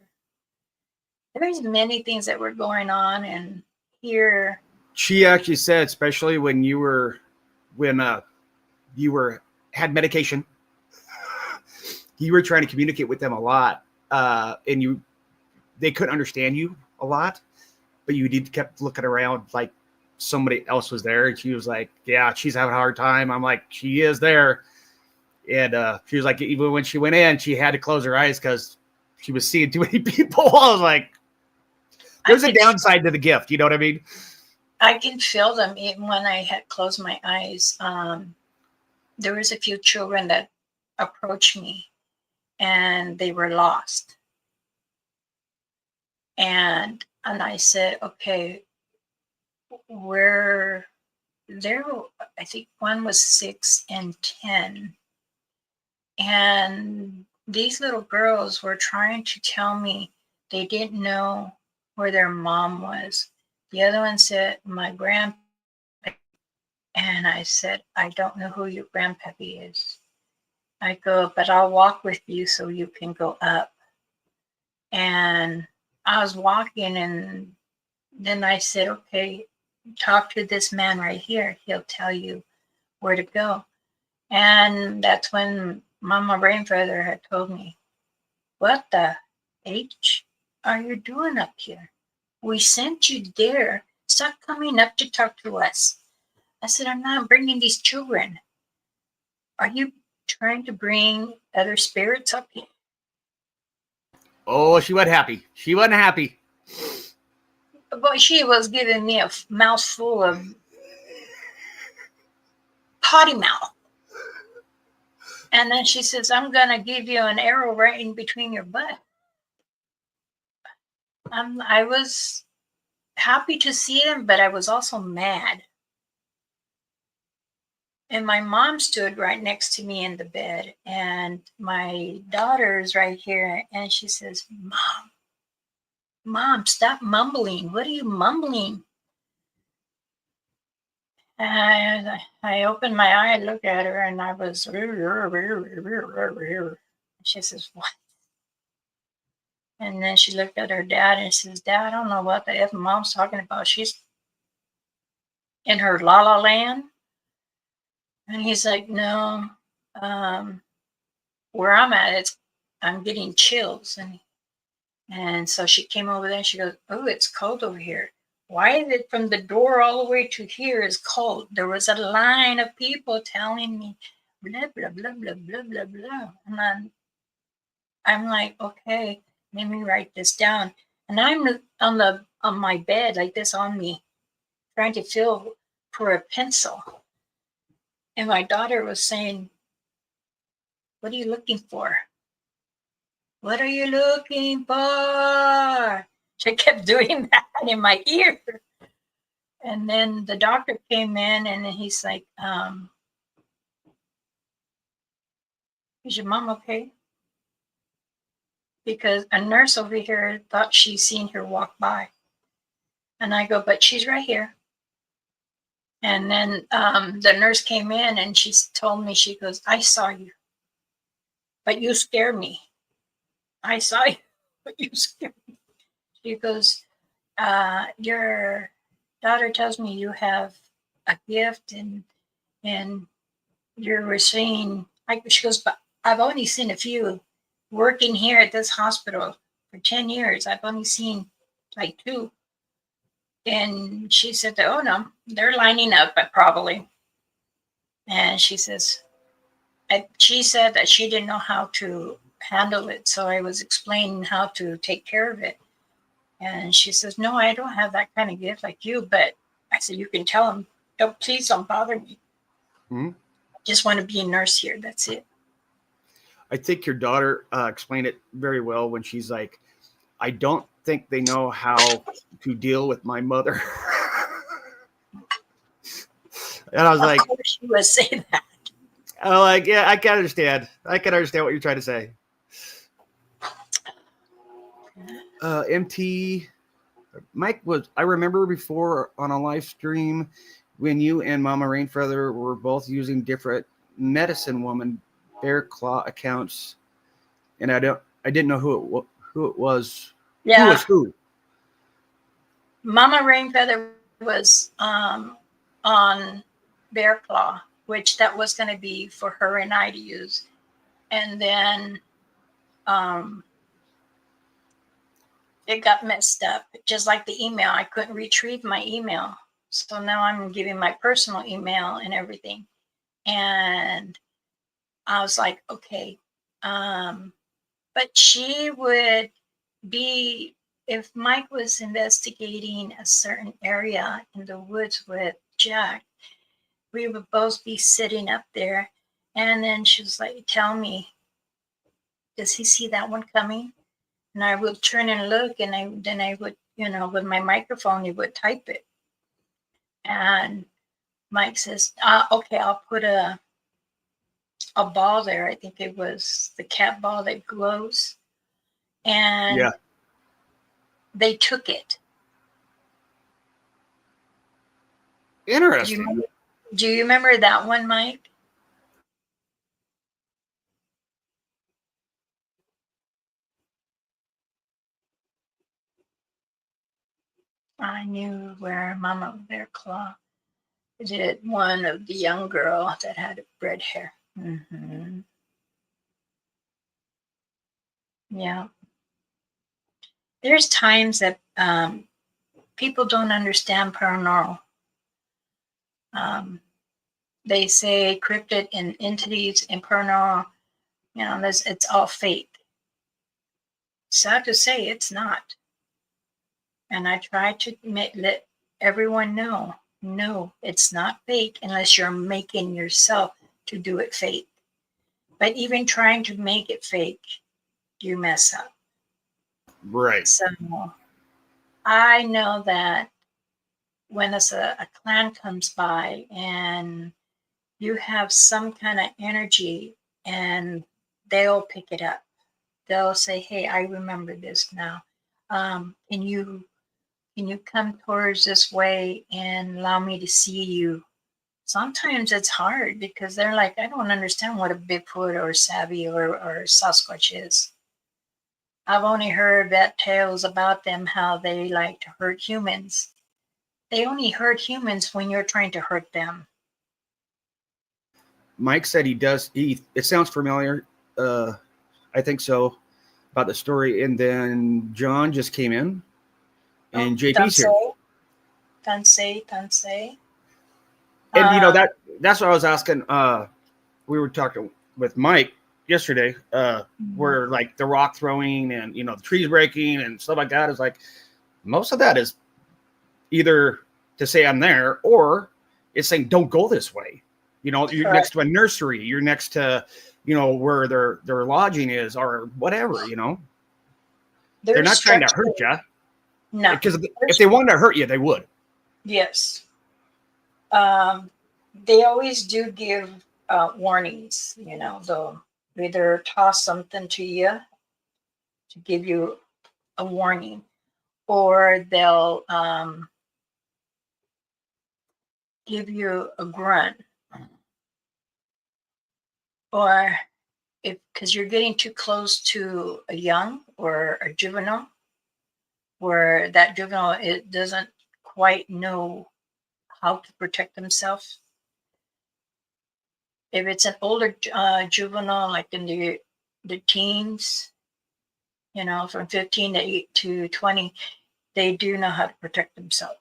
There's many things that were going on, and here. She actually said, especially when you had medication, you were trying to communicate with them a lot, and they couldn't understand you a lot, but you kept looking around like somebody else was there, and she was like, yeah, she's having a hard time. I'm like, she is there. And she was like, even when she went in, she had to close her eyes because she was seeing too many people. I was like, there's a downside to the gift. You know what I mean? I can feel them even when I had closed my eyes. There was a few children that approached me, and they were lost. And And I said, okay, we're there. I think one was 6 and 10. And these little girls were trying to tell me they didn't know where their mom was. The other one said, my grandpa. And I said, I don't know who your grandpappy is. I go, but I'll walk with you so you can go up. And I was walking, and then I said, okay, talk to this man right here. He'll tell you where to go. And that's when Mama Rainfeather had told me, what the H are you doing up here? We sent you there. Stop coming up to talk to us. I said, I'm not bringing these children. Are you trying to bring other spirits up here? Oh, she wasn't happy. She wasn't happy. But she was giving me a mouthful of potty mouth. And then she says, I'm going to give you an arrow right in between your butt. I was happy to see him, but I was also mad. And my mom stood right next to me in the bed, and my daughter's right here. And she says, Mom, stop mumbling. What are you mumbling? And I opened my eye and looked at her, and I was. She says, what? And then she looked at her dad and says, Dad, I don't know what the F Mom's talking about. She's in her la la land. And he's like, no, where I'm at, I'm getting chills. And so she came over there and she goes, oh, it's cold over here. Why is it from the door all the way to here is cold? There was a line of people telling me, blah, blah, blah, blah, blah, blah, blah. And I'm like, okay, let me write this down. And I'm on my bed like this on me, trying to feel for a pencil. And my daughter was saying, what are you looking for? What are you looking for? She kept doing that in my ear. And then the doctor came in and he's like, is your mom okay? Because a nurse over here thought she seen her walk by. And I go, but she's right here. And then the nurse came in and she told me, she goes, I saw you, but you scared me. I saw you, but you scared me. She goes, your daughter tells me you have a gift and you're receiving. She goes, but I've only seen a few. Working here at this hospital for 10 years, I've only seen like 2. And she said, oh no, they're lining up, but probably. And she says, she said that she didn't know how to handle it. So I was explaining how to take care of it. And she says, no, I don't have that kind of gift like you. But I said, you can tell them, please don't bother me. Mm-hmm. I just want to be a nurse here. That's it. I think your daughter explained it very well when she's like, I don't think they know how to deal with my mother. And I was like, of course she would say that. I'm like, yeah, I can understand. I can understand what you're trying to say. MT Mike I remember before on a live stream when you and Mama Rainfeather were both using different Medicine Woman Bear Claw accounts, and I didn't know who it was. Yeah. Who was who? Mama Rainfeather was on Bear Claw, which that was going to be for her and I to use. And then it got messed up, just like the email. I couldn't retrieve my email. So now I'm giving my personal email and everything. And I was like, okay. But she would be, if Mike was investigating a certain area in the woods with Jack, we would both be sitting up there. And then she was like, tell me, does he see that one coming? And I would turn and look, and then I would with my microphone, he would type it. And Mike says, okay, I'll put a ball there. I think it was the cat ball that glows. And Yeah. they took it. Interesting. Do you remember that one, Mike? I knew where Mama Bear Claw did one of the young girl that had red hair. Mm-hmm. Yeah. There's times that people don't understand paranormal. They say cryptid and entities and paranormal, it's all fake. Sad to say, it's not. And I try to let everyone know, no, it's not fake unless you're making yourself to do it fake. But even trying to make it fake, you mess up. Right. So I know that when a clan comes by and you have some kind of energy, and they'll pick it up. They'll say, hey, I remember this now. Can you come towards this way and allow me to see you? Sometimes it's hard because they're like, I don't understand what a Bigfoot or Savvy or Sasquatch is. I've only heard that tales about them, how they like to hurt humans. They only hurt humans when you're trying to hurt them. Mike said it sounds familiar. I think so, about the story. And then John just came in, and JP's here. Tansei. And that's what I was asking. We were talking with Mike yesterday, where like the rock throwing and the trees breaking and stuff like that is like, most of that is either to say I'm there, or it's saying don't go this way. You're Correct. Next to a nursery, you're next to where their lodging is, or whatever. They're not trying to hurt you. No, because if they wanted to hurt you, they would. Yes. They always do give warnings. They'll either toss something to you to give you a warning, or they'll give you a grunt, or because you're getting too close to a young or a juvenile, where that juvenile it doesn't quite know how to protect themselves. If it's an older juvenile, like in the teens, from 15 to 20, they do know how to protect themselves.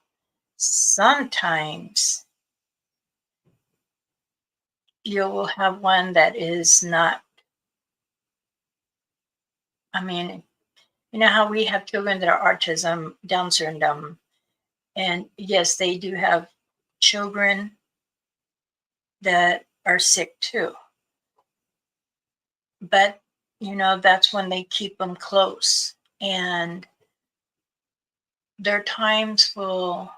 Sometimes you will have one that is not. I mean, how we have children that are autism, Down syndrome, and yes, they do have children that are sick too. But, that's when they keep them close, and their times will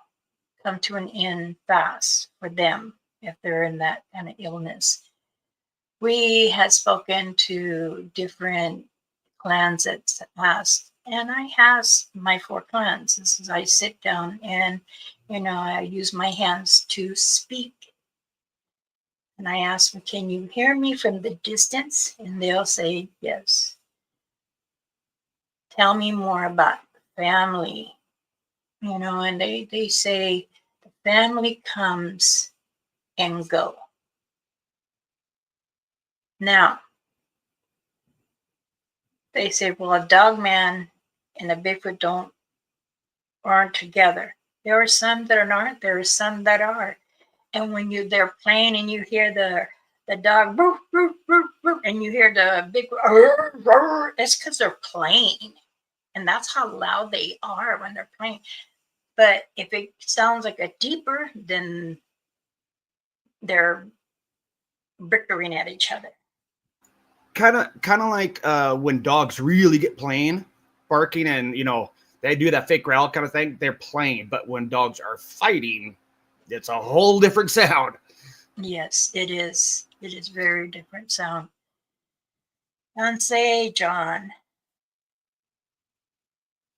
come to an end fast for them if they're in that kind of illness. We had spoken to different clans that asked, and I asked my 4 clans. This is, I sit down and, I use my hands to speak. And I ask them, can you hear me from the distance? And they'll say, yes. Tell me more about the family. And they say the family comes and go. Now, they say, well, a dog man and a Bigfoot aren't together. There are some that aren't. There are some that are. And when they're playing and you hear the dog, roof, roof, roof, roof, and you hear the big, it's because they're playing. And that's how loud they are when they're playing. But if it sounds like a deeper, then they're bickering at each other. Kind of like when dogs really get playing, barking, and they do that fake growl kind of thing, they're playing. But when dogs are fighting, it's a whole different sound. Yes, it is. It is very different sound. And say, John,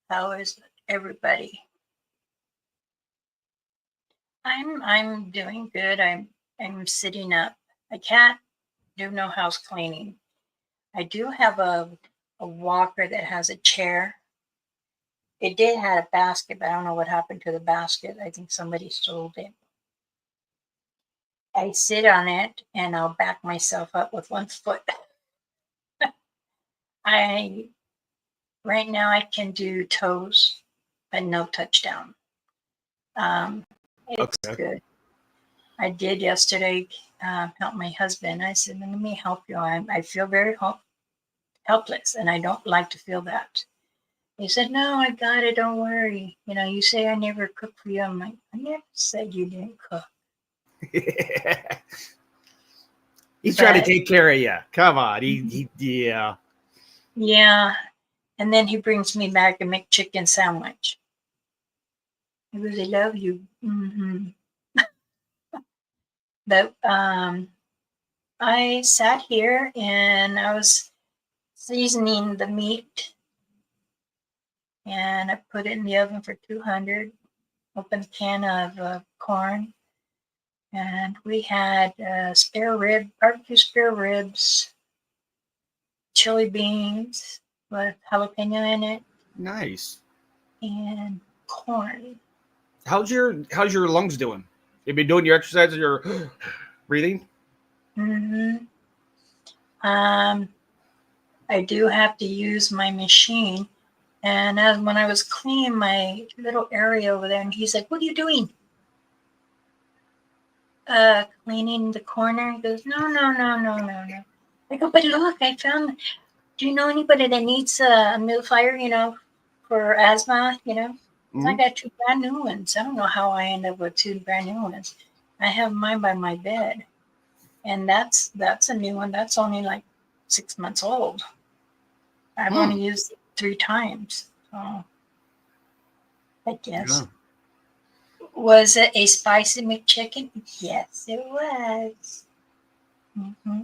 how is everybody? I'm doing good. I'm sitting up. I can't do no house cleaning. I do have a walker that has a chair. It did have a basket, but I don't know what happened to the basket. I think somebody sold it. I sit on it and I'll back myself up with one foot. I right now I can do toes, but no touchdown. It's Okay. good. I did yesterday help my husband. I said, "Let me help you. I feel very helpless, and I don't like to feel that." He said, "No, I got it. Don't worry. You know, you say I never cook for you." I'm like, "I never said you didn't cook." He's trying to But take care of you. Come on. He yeah. yeah, and then he brings me back a McChicken sandwich. He goes, "I love you." Mm-hmm. But I sat here and I was seasoning the meat, and I put it in the oven for 200. Opened a can of corn, and we had barbecue spare ribs, chili beans with jalapeno in it, Nice. and corn. How's your lungs doing? You been doing your exercises, your breathing? Hmm. Um, I do have to use my machine. And as when I was cleaning my little area over there, and he's like, "What are you doing?" Cleaning the corner. He goes, "No, no, no, no, no, no." I go, "But look, I found. Do you know anybody that needs a humidifier? You know, for asthma? You know, 'cause I Mhm. got two brand new ones. I don't know how I ended up with two brand new ones. I have mine by my bed, and that's a new one. That's only like 6 months old. I've only used it 3 times. So I Yeah. guess. Was it a spicy McChicken? Yes, it was. Hmm.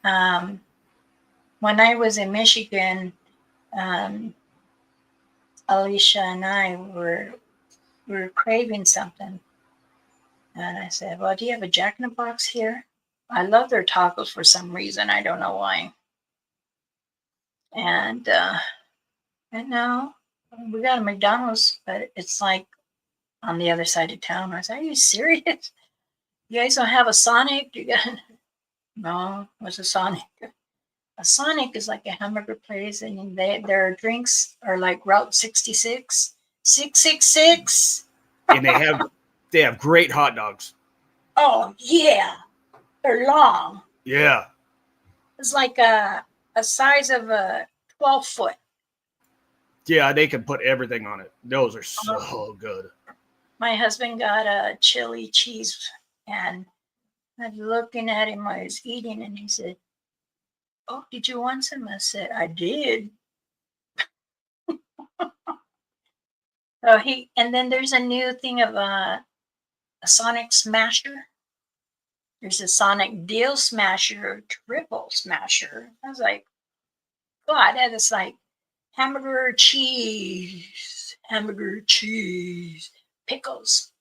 Um, when I was in Michigan, um, Alicia and I were craving something, and I said, "Well, do you have a Jack in the Box here?" I love their tacos for some reason. I don't know why. And no, we got a McDonald's, but it's like on the other side of town. I said, "Are you serious? You guys don't have a Sonic? You got no? What's a Sonic?" A Sonic is like a hamburger place, and their drinks are like Route 66, 666. And they have great hot dogs. Oh yeah, they're long. Yeah. It's like a size of a 12 foot. Yeah, they can put everything on it. Those are so good. My husband got a chili cheese, and I'm looking at him while he's eating, and he said, "Oh, did you want some?" I said, "I did." So and then there's a new thing of a Sonic Smasher. There's a Sonic Deal Smasher, Triple Smasher. I was like, God, that is like hamburger cheese, pickles,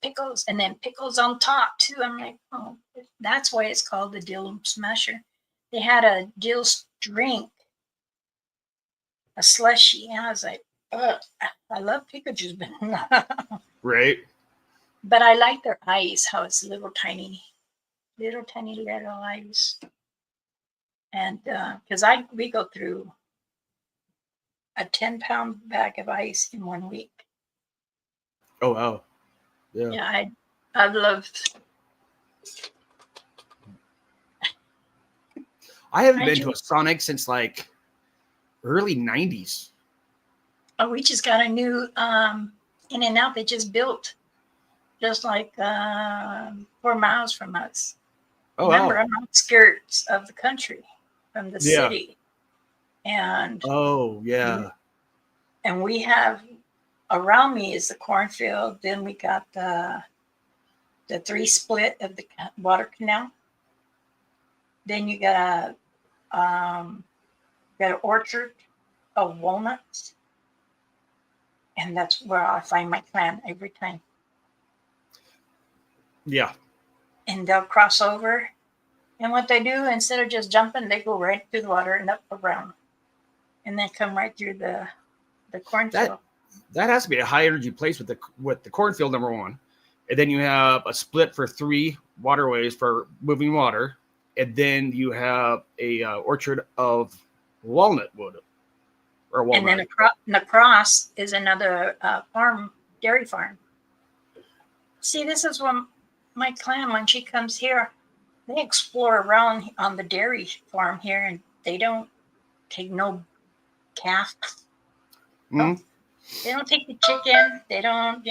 and then pickles on top too. I'm like, oh, that's why it's called the Deal Smasher. They had a Deal drink, a slushy, and I was like, ugh, I love pickle juice, Right? but I like their ice, how it's little tiny little ice. And because we go through a 10-pound bag of ice in 1 week. Oh wow. Yeah. Yeah, I love. I haven't I been to a just, Sonic since like early 90s. oh, we just got a new In and Out. They just built, just like 4 miles from us. Oh Remember, wow. I'm outskirts of the country, from the Yeah. city, and Oh we yeah. And we have around me is the cornfield. Then we got the 3 split of the water canal. Then you got an orchard of walnuts, and that's where I find my clan every time. Yeah. And they'll cross over, and what they do instead of just jumping, they go right through the water and up around, and then come right through the cornfield. That has to be a high energy place with the cornfield, number one. And then you have a split for 3 waterways for moving water. And then you have a orchard of walnut wood or walnut. And then across is another dairy farm. See, this is when my clan, when she comes here, they explore around on the dairy farm here, and they don't take no calf. Mm-hmm. They don't take the chicken. They don't,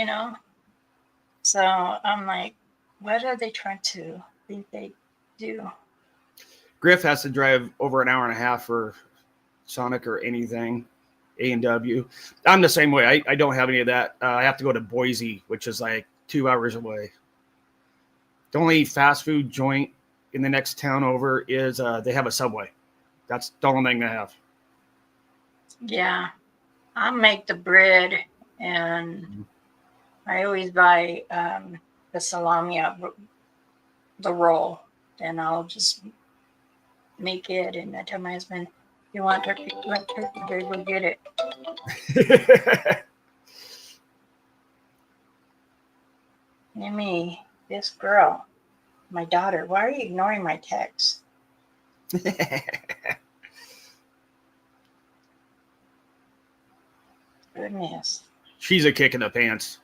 So I'm like, what are they trying to think they do? Griff has to drive over an hour and a half for Sonic or anything, A&W. I'm the same way. I don't have any of that. I have to go to Boise, which is like 2 hours away. The only fast food joint in the next town over is they have a Subway. That's the only thing they have. Yeah. I make the bread, and I always buy the salami, the roll, and I'll just make it. And I tell my husband, "You want turkey? You want turkey? There, go get it." And me, this girl, my daughter. Why are you ignoring my text? Goodness. She's a kick in the pants.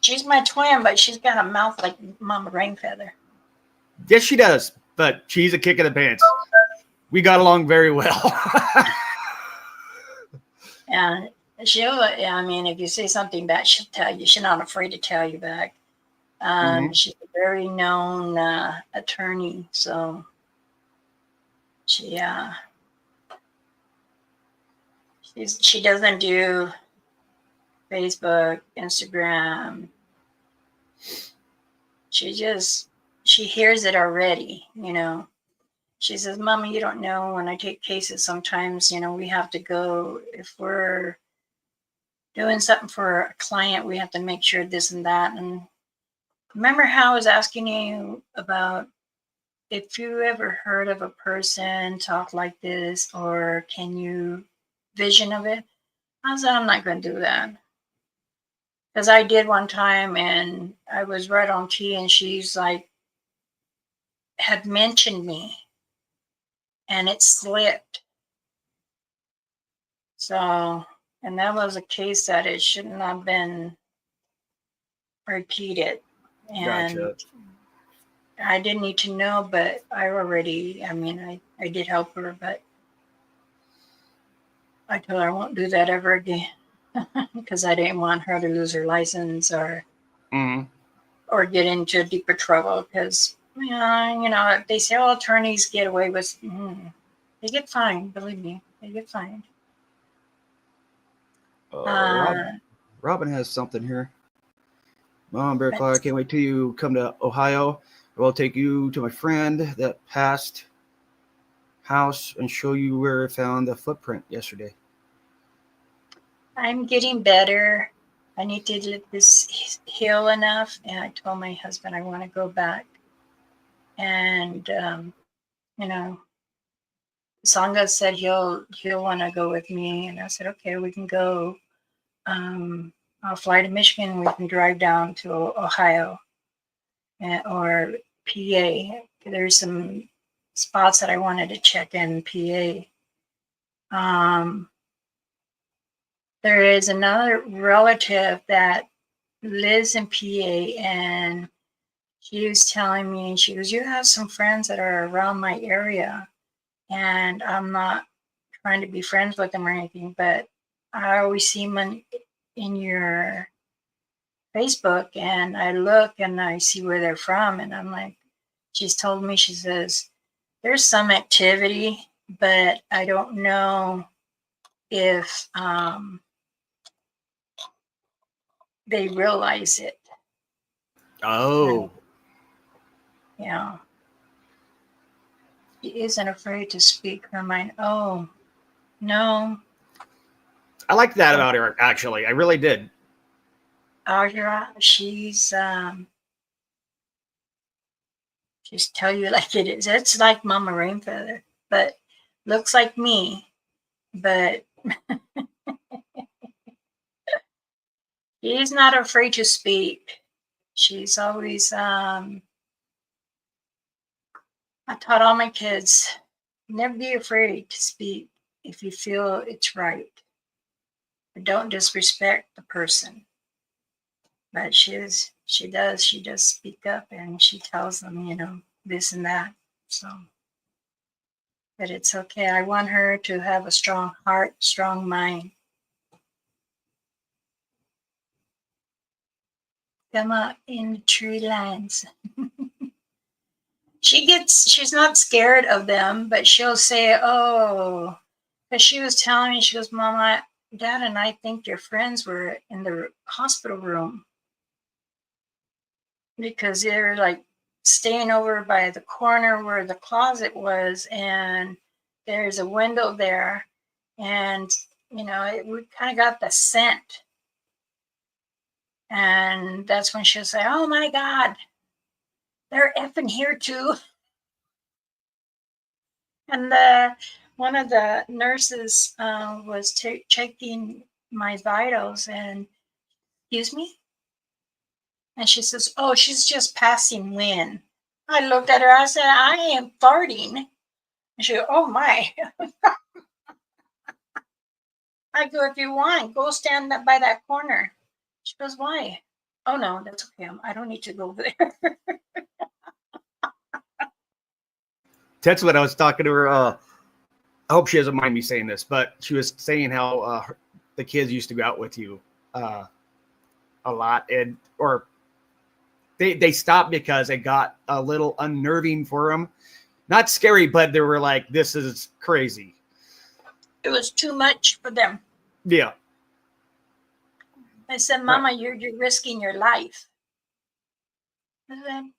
She's my twin, but she's got a mouth like Mama Rainfeather. Yes, she does, but she's a kick in the pants. We got along very well. And if you say something bad, she'll tell you. She's not afraid to tell you back. She's a very known attorney, so she doesn't do Facebook, Instagram. She hears it already, She says, "Mama, you don't know, when I take cases, sometimes, we have to go, if we're doing something for a client, we have to make sure this and that." And remember how I was asking you about if you ever heard of a person talk like this, or can you vision of it? I said, I'm not going to do that. Because I did one time, and I was right on key, and she's like, had mentioned me, and it slipped. So, and that was a case that it shouldn't have been repeated. And Gotcha. I didn't need to know, but I did help her, but I told her I won't do that ever again. Because I didn't want her to lose her license or get into deeper trouble. Because they say, "Oh, attorneys get away with." They get fined. Believe me, they get fined. Robin has something here. Mom, Bear Claw, I can't wait till you come to Ohio. I will take you to my friend that passed house and show you where I found the footprint yesterday. I'm getting better. I need to let this heal enough. And I told my husband I want to go back. And, Sangha said he'll want to go with me. And I said, okay, we can go. I'll fly to Michigan, and we can drive down to Ohio or PA. There's some spots that I wanted to check in PA. There is another relative that lives in PA, and she was telling me, she goes, "You have some friends that are around my area, and I'm not trying to be friends with them or anything, but I always see them in your Facebook, and I look and I see where they're from." And I'm like, she's told me, she says, "There's some activity, but I don't know if they realize it. Oh, Yeah. She isn't afraid to speak her mind. Oh, no. I liked that about her, actually. I really did. Audra, she's tell you like it is. It's like Mama Rainfeather, but looks like me. But she's not afraid to speak. She's always I taught all my kids, never be afraid to speak if you feel it's right. But don't disrespect the person. But she does speak up, and she tells them, this and that. So, but it's okay. I want her to have a strong heart, strong mind. Come out in the tree lines. She's not scared of them, but she'll say, oh, because she was telling me, she goes, Mama, Dad and I think your friends were in the hospital room because they're like staying over by the corner where the closet was, and there's a window there, and we kind of got the scent. And that's when she'll say, oh my God, they're effing here too. And one of the nurses was checking my vitals, and excuse me, and she says, oh, she's just passing wind. I looked at her, I said, I am farting. And she goes, oh my. I go, if you want, go stand up by that corner. She goes, why? Oh no, that's okay. I don't need to go there. That's what I was talking to her. I hope she doesn't mind me saying this, but she was saying how the kids used to go out with you a lot, or they stopped because it got a little unnerving for them. Not scary, but they were like, "This is crazy." It was too much for them. Yeah. I said, Mama, you're risking your life. And then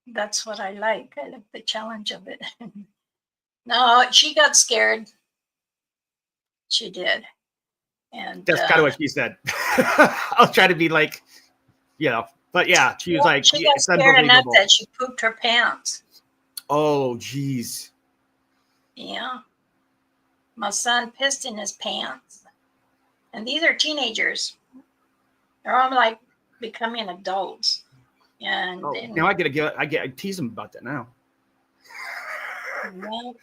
that's what I like. I like the challenge of it. No, she got scared. She did. And That's kind of what she said. I was trying to be like, but yeah, she was like, she got scared enough that she pooped her pants. Oh, geez. Yeah. My son pissed in his pants. And these are teenagers. They're all like becoming adults. And now I tease them about that now. Well,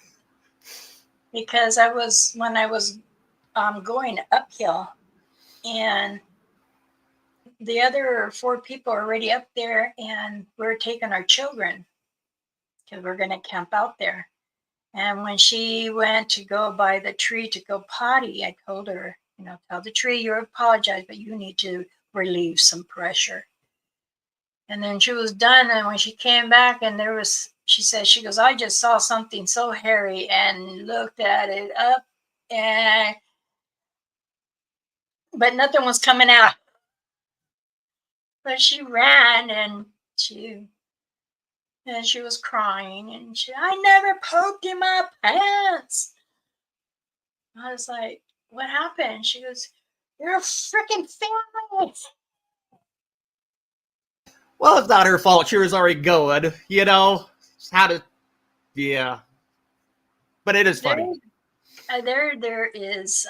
because when I was going uphill, and the other 4 people are already up there, and we're taking our children because we're going to camp out there. And when she went to go by the tree to go potty, I told her, tell the tree you apologize, but you need to relieve some pressure. And then she was done, and when she came back, and she goes, I just saw something so hairy, and looked at it up, but nothing was coming out. But she ran, and she was crying, and I never poked in my pants. I was like, what happened? She goes, you're a freaking family. Well, it's not her fault. She was already going, yeah. But it is funny. There is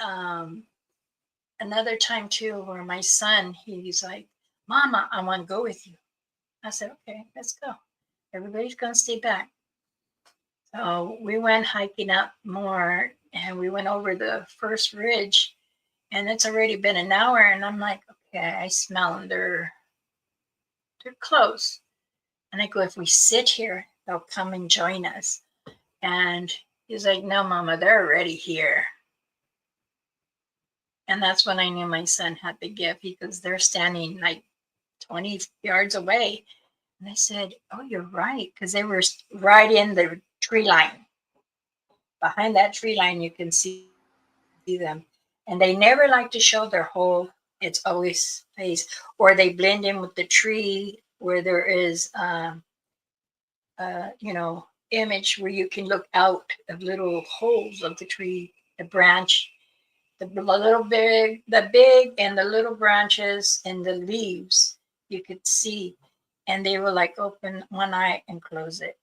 another time too where my son, he's like, Mama, I want to go with you. I said, okay, let's go. Everybody's going to stay back. So we went hiking up more, and we went over the first ridge, and it's already been an hour, and I'm like, okay, I smell them. They're close. And I go, if we sit here, they'll come and join us. And he's like, no, Mama, they're already here. And that's when I knew my son had the gift, because they're standing like 20 yards away. And I said, oh, you're right, because they were right in the tree line. Behind that tree line, you can see see them. And they never like to show their whole, it's always face, or they blend in with the tree where there is, image where you can look out of little holes of the tree, the branch, the big and the little branches and the leaves you could see. And they will like open one eye and close it.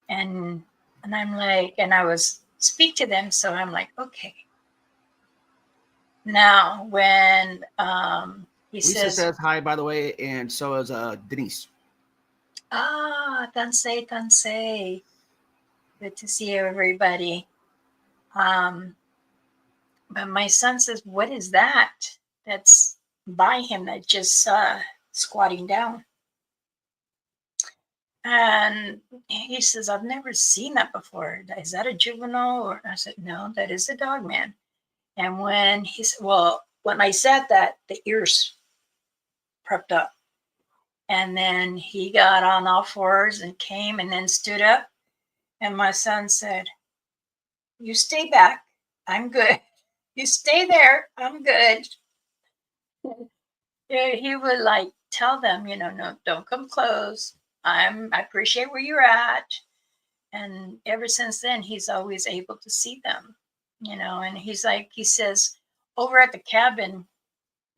And I'm like, and I was speak to them, so I'm like, okay. Now when he Lisa says, says hi, by the way, and so is Denise. Tansei. Good to see everybody. But my son says, what is that? That's by him that just squatting down. And he says, I've never seen that before. Is that a juvenile? Or I said, no, that is a dog man. And when he said, well, when I said that, the ears perked up. And then he got on all fours and came and then stood up. And my son said, you stay back. I'm good. You stay there. I'm good. Yeah, he would like tell them, no, don't come close. I appreciate where you're at. And ever since then, he's always able to see them, and he says, over at the cabin,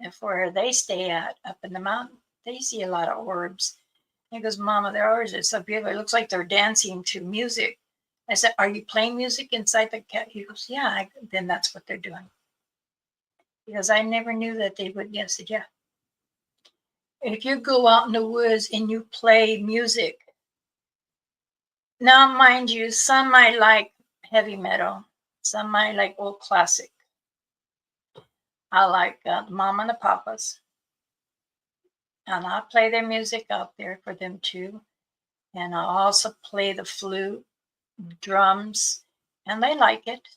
if where they stay at up in the mountain, they see a lot of orbs. He goes, Mama, their orbs are so beautiful. It looks like they're dancing to music. I said, are you playing music inside the cabin? He goes, yeah. Then that's what they're doing. Because I never knew that they would. Yes, I said, yeah. If you go out in the woods and you play music, now mind you, some might like heavy metal, some might like old classic. I like the Mama and the Papas, and I play their music out there for them too. And I also play the flute, drums, and they like it.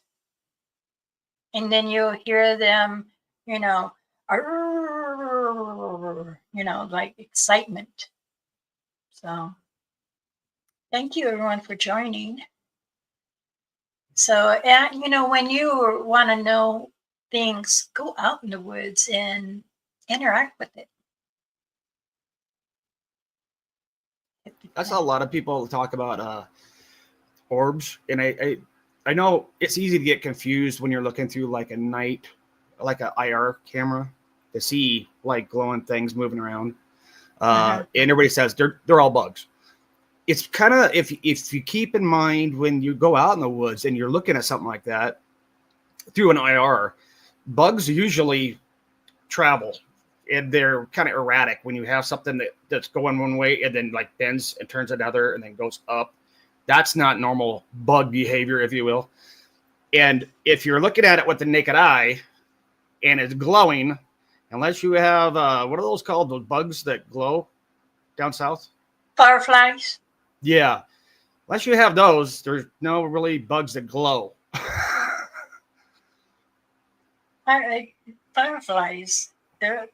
And then you'll hear them, like excitement. So thank you everyone for joining. So, when you want to know things, go out in the woods and interact with it. That's how a lot of people talk about orbs, and I know it's easy to get confused when you're looking through like a night, like an IR camera, to see like glowing things moving around. And everybody says they're all bugs. It's kind of, if you keep in mind when you go out in the woods and you're looking at something like that through an IR, bugs usually travel and they're kind of erratic when you have something that's going one way and then like bends and turns another and then goes up. That's not normal bug behavior, if you will. And if you're looking at it with the naked eye and it's glowing, unless you have, what are those called? Those bugs that glow down south? Fireflies. Yeah. Unless you have those, there's no really bugs that glow. Fireflies. They're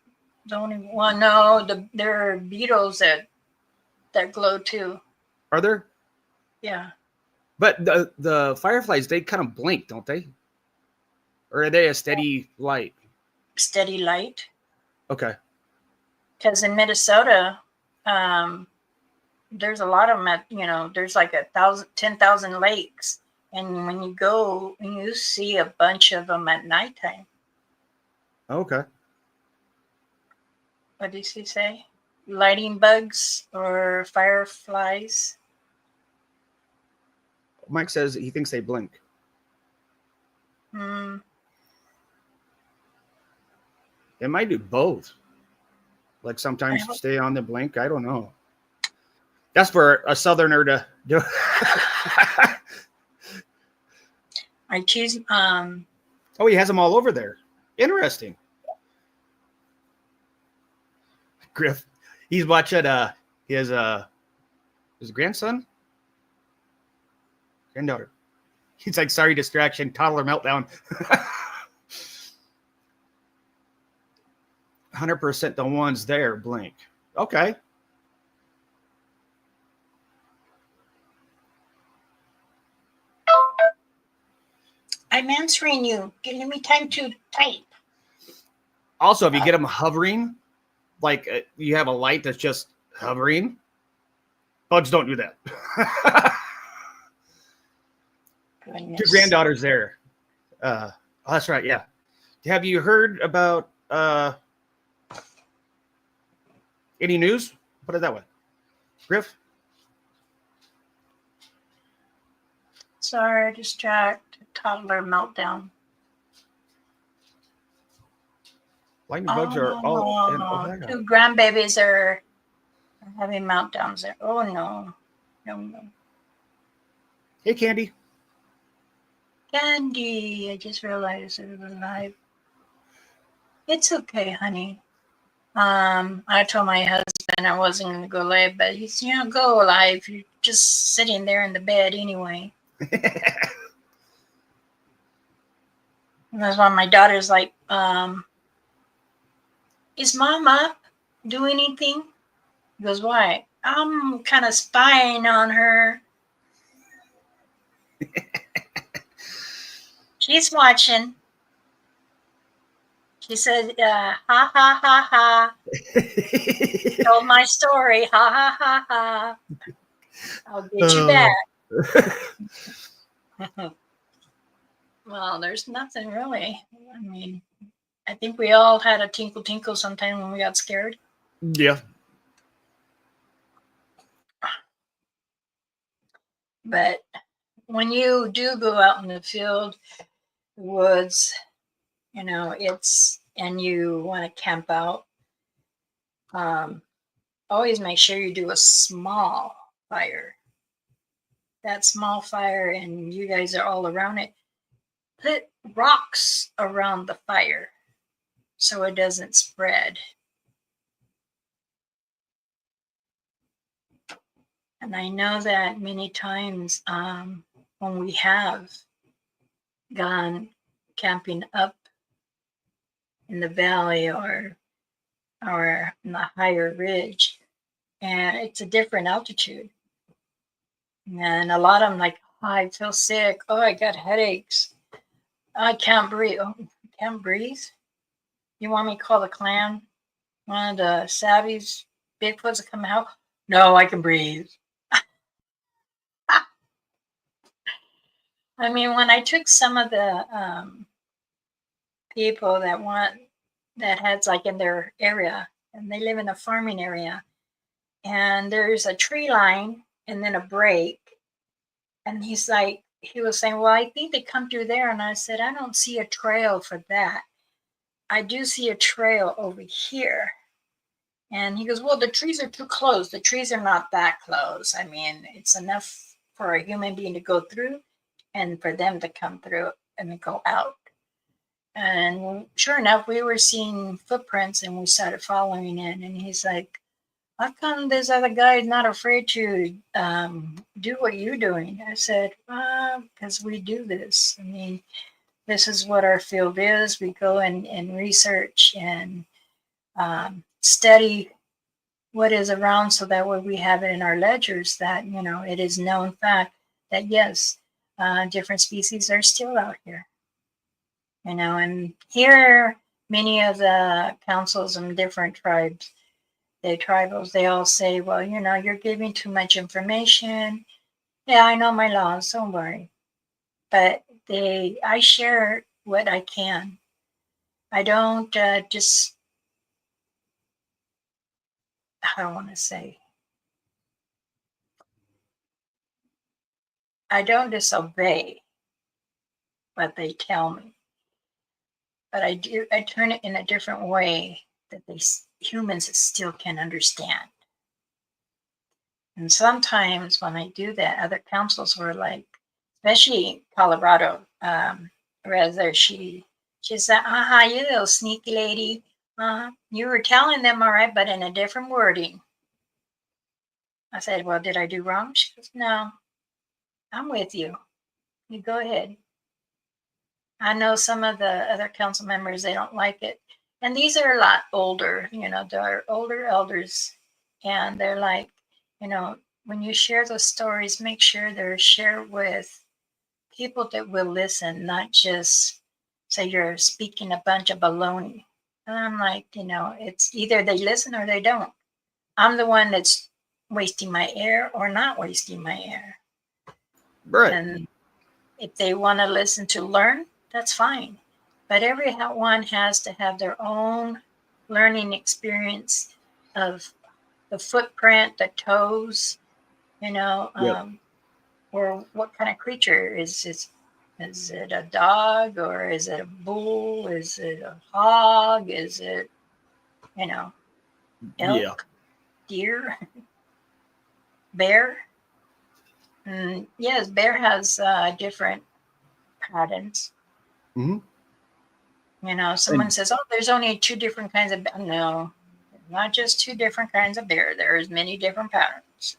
the only one. No, there are beetles that glow too. Are there? Yeah. But the fireflies, they kind of blink, don't they? Or are they a steady light? Steady light. Okay. Because in Minnesota, there's a lot of them there's like 10,000 lakes. And when you go, you see a bunch of them at nighttime. Okay. What did he say? Lighting bugs or fireflies? Mike says he thinks they blink. Hmm. It might do both. Like sometimes stay on the blink. I don't know. That's for a southerner to do. I choose. Oh, he has them all over there. Interesting. Griff, he's watching his grandson, granddaughter. He's like, sorry, distraction, toddler meltdown. 100% the ones there blink. Okay. I'm answering you. Give me time to type. Also, if you get them hovering, like you have a light that's just hovering, bugs don't do that. Goodness. Two granddaughters there. Oh, that's right. Yeah. Have you heard about any news? Put it that way. Griff? Sorry, distract. Toddler meltdown. Lightning bugs are all in Oh, Ohio. 2 grandbabies are having meltdowns there. Oh no. No. Hey, Candy. Candy, I just realized it was alive. It's okay, honey. I told my husband I wasn't going to go live, but he's, go live. You're just sitting there in the bed anyway. And that's why my daughter's like, is mom up? Do anything? He goes, why? I'm kind of spying on her. She's watching. She said, ha ha ha ha. Told my story. Ha ha ha ha. I'll get you back. Well, there's nothing really. I mean, I think we all had a tinkle tinkle sometime when we got scared. Yeah. But when you do go out in the field, the woods, and you want to camp out, always make sure you do a small fire. That small fire, and you guys are all around it. Put rocks around the fire so it doesn't spread. And I know that many times when we have gone camping up in the valley or in the higher ridge, and it's a different altitude. And a lot of them like, oh, I feel sick. Oh, I got headaches. I can't breathe. Oh, can't breathe? You want me to call the clan? One of the savvies, Bigfoots that come out? No, I can breathe. I mean, when I took some of the people that had like in their area, and they live in a farming area, and there's a tree line and then a break, and he was saying, well, I think they come through there, and I said, I don't see a trail for that. I do see a trail over here. And he goes, well, the trees are too close. The trees are not that close. I mean, it's enough for a human being to go through and for them to come through and go out. And sure enough, we were seeing footprints and we started following it. And he's like, how come this other guy is not afraid to do what you're doing? I said, because we do this. I mean, this is what our field is. We go and research and study what is around so that way we have it in our ledgers that, it is known fact that yes, different species are still out here. And here, many of the councils and different tribes, they all say, well, you're giving too much information. Yeah, I know my laws, don't worry. But I share what I can. I don't just, I don't want to say, I don't disobey what they tell me. But I turn it in a different way that humans still can understand. And sometimes when I do that, other councils were like, especially Colorado, rather she said, you little sneaky lady. You were telling them all right, but in a different wording. I said, well, did I do wrong? She goes, no, I'm with you. You go ahead. I know some of the other council members, they don't like it. And these are a lot older, they're older elders. And they're like, when you share those stories, make sure they're shared with people that will listen, not just say you're speaking a bunch of baloney. And I'm like, it's either they listen or they don't. I'm the one that's wasting my air or not wasting my air. Right. And if they want to listen to learn, that's fine. But everyone has to have their own learning experience of the footprint, the toes, Yep. or what kind of creature is it? Is it a dog or is it a bull? Is it a hog? Is it, Yeah. elk, deer, bear? And yes, bear has different patterns. Hmm. Someone says, "Oh, there's only two different kinds of bear." No, not just two different kinds of bear. There's many different patterns.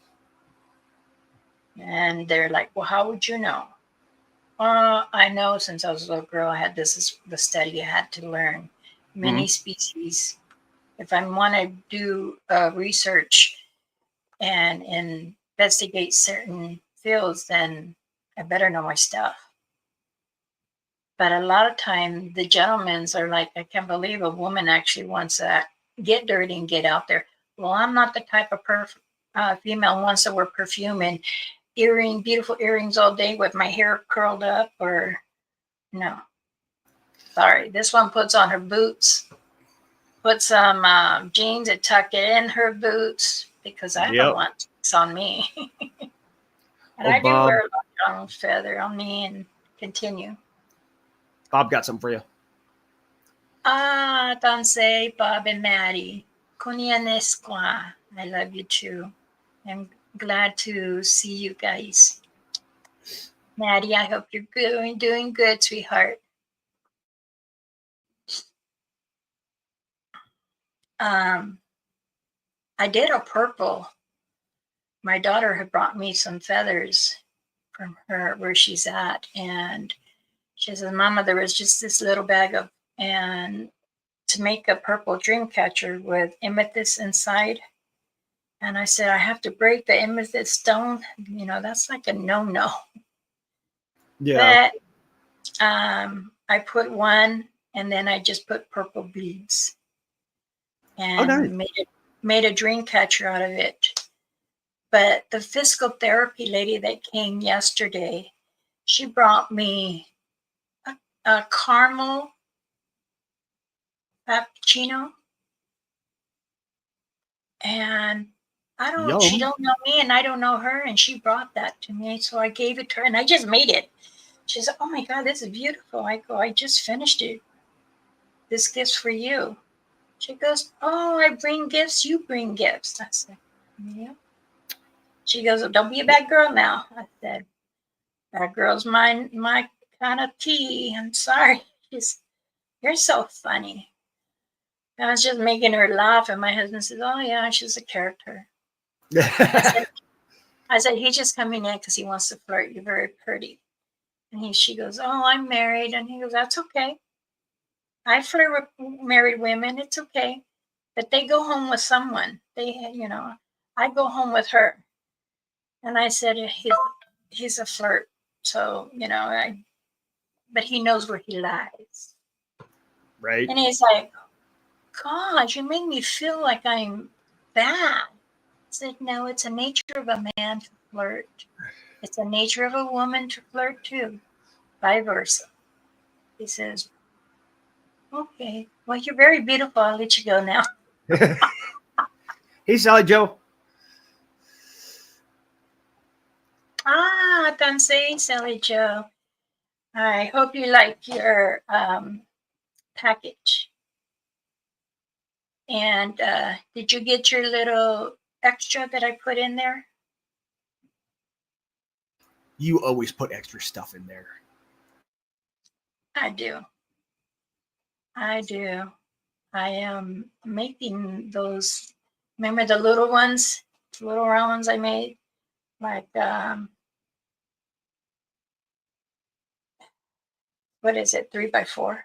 And they're like, "Well, how would you know?" I know since I was a little girl, I had this is the study I had to learn many species. If I want to do research and investigate certain fields, then I better know my stuff. But a lot of time, the gentlemen's are like, I can't believe a woman actually wants to get dirty and get out there. Well, I'm not the type of female wants to wear perfume and beautiful earrings all day with my hair curled up, or no. Sorry, this one puts on her boots, put some jeans and tuck it in her boots because I don't Yep. want it's on me. And Oh, I do Bob. wear a long feather on me and continue. Bob got something for you. Tansei, Bob and Maddie. Kunyanesqua. I love you too. I'm glad to see you guys. Maddie, I hope you're doing good, sweetheart. I did a purple. My daughter had brought me some feathers from her where she's at, and she says, "Mama, there was just this little bag of and to make a purple dream catcher with amethyst inside." And I said, "I have to break the amethyst stone. That's like a no." Yeah. But I put one, and then I just put purple beads Oh, nice. and made a dream catcher out of it. But the physical therapy lady that came yesterday, she brought me a caramel cappuccino, and she Yum. don't know me and I don't know her, and she brought that to me, so I gave it to her and I just made it. She said, "Oh my God, this is beautiful." I go, "I just finished it. This gift's for you." She goes, "Oh, I bring gifts, you bring gifts." I said, "Yeah." She goes, "Oh, don't be a bad girl now." I said, "Bad girl's my kind of tea. I'm sorry." You're so funny. I was just making her laugh, and my husband says, "Oh yeah, she's a character." I said, "He's just coming in because he wants to flirt. You're very pretty." And she goes, "Oh, I'm married." And he goes, "That's okay. I flirt with married women. It's okay. But they go home with someone. I go home with her." And I said, he's a flirt. So, but he knows where he lies. Right. And he's like, "God, you make me feel like I'm bad." I said, "No, it's a nature of a man to flirt. It's a nature of a woman to flirt too, vice versa." He says, "Okay, well, you're very beautiful. I'll let you go now." Hey, Sally Joe. Tansei, Sally Joe. I hope you like your package. And did you get your little extra that I put in there? You always put extra stuff in there. I do. I do. I am making those. Remember the little ones, the little round ones I made? Like, what is it, 3x4?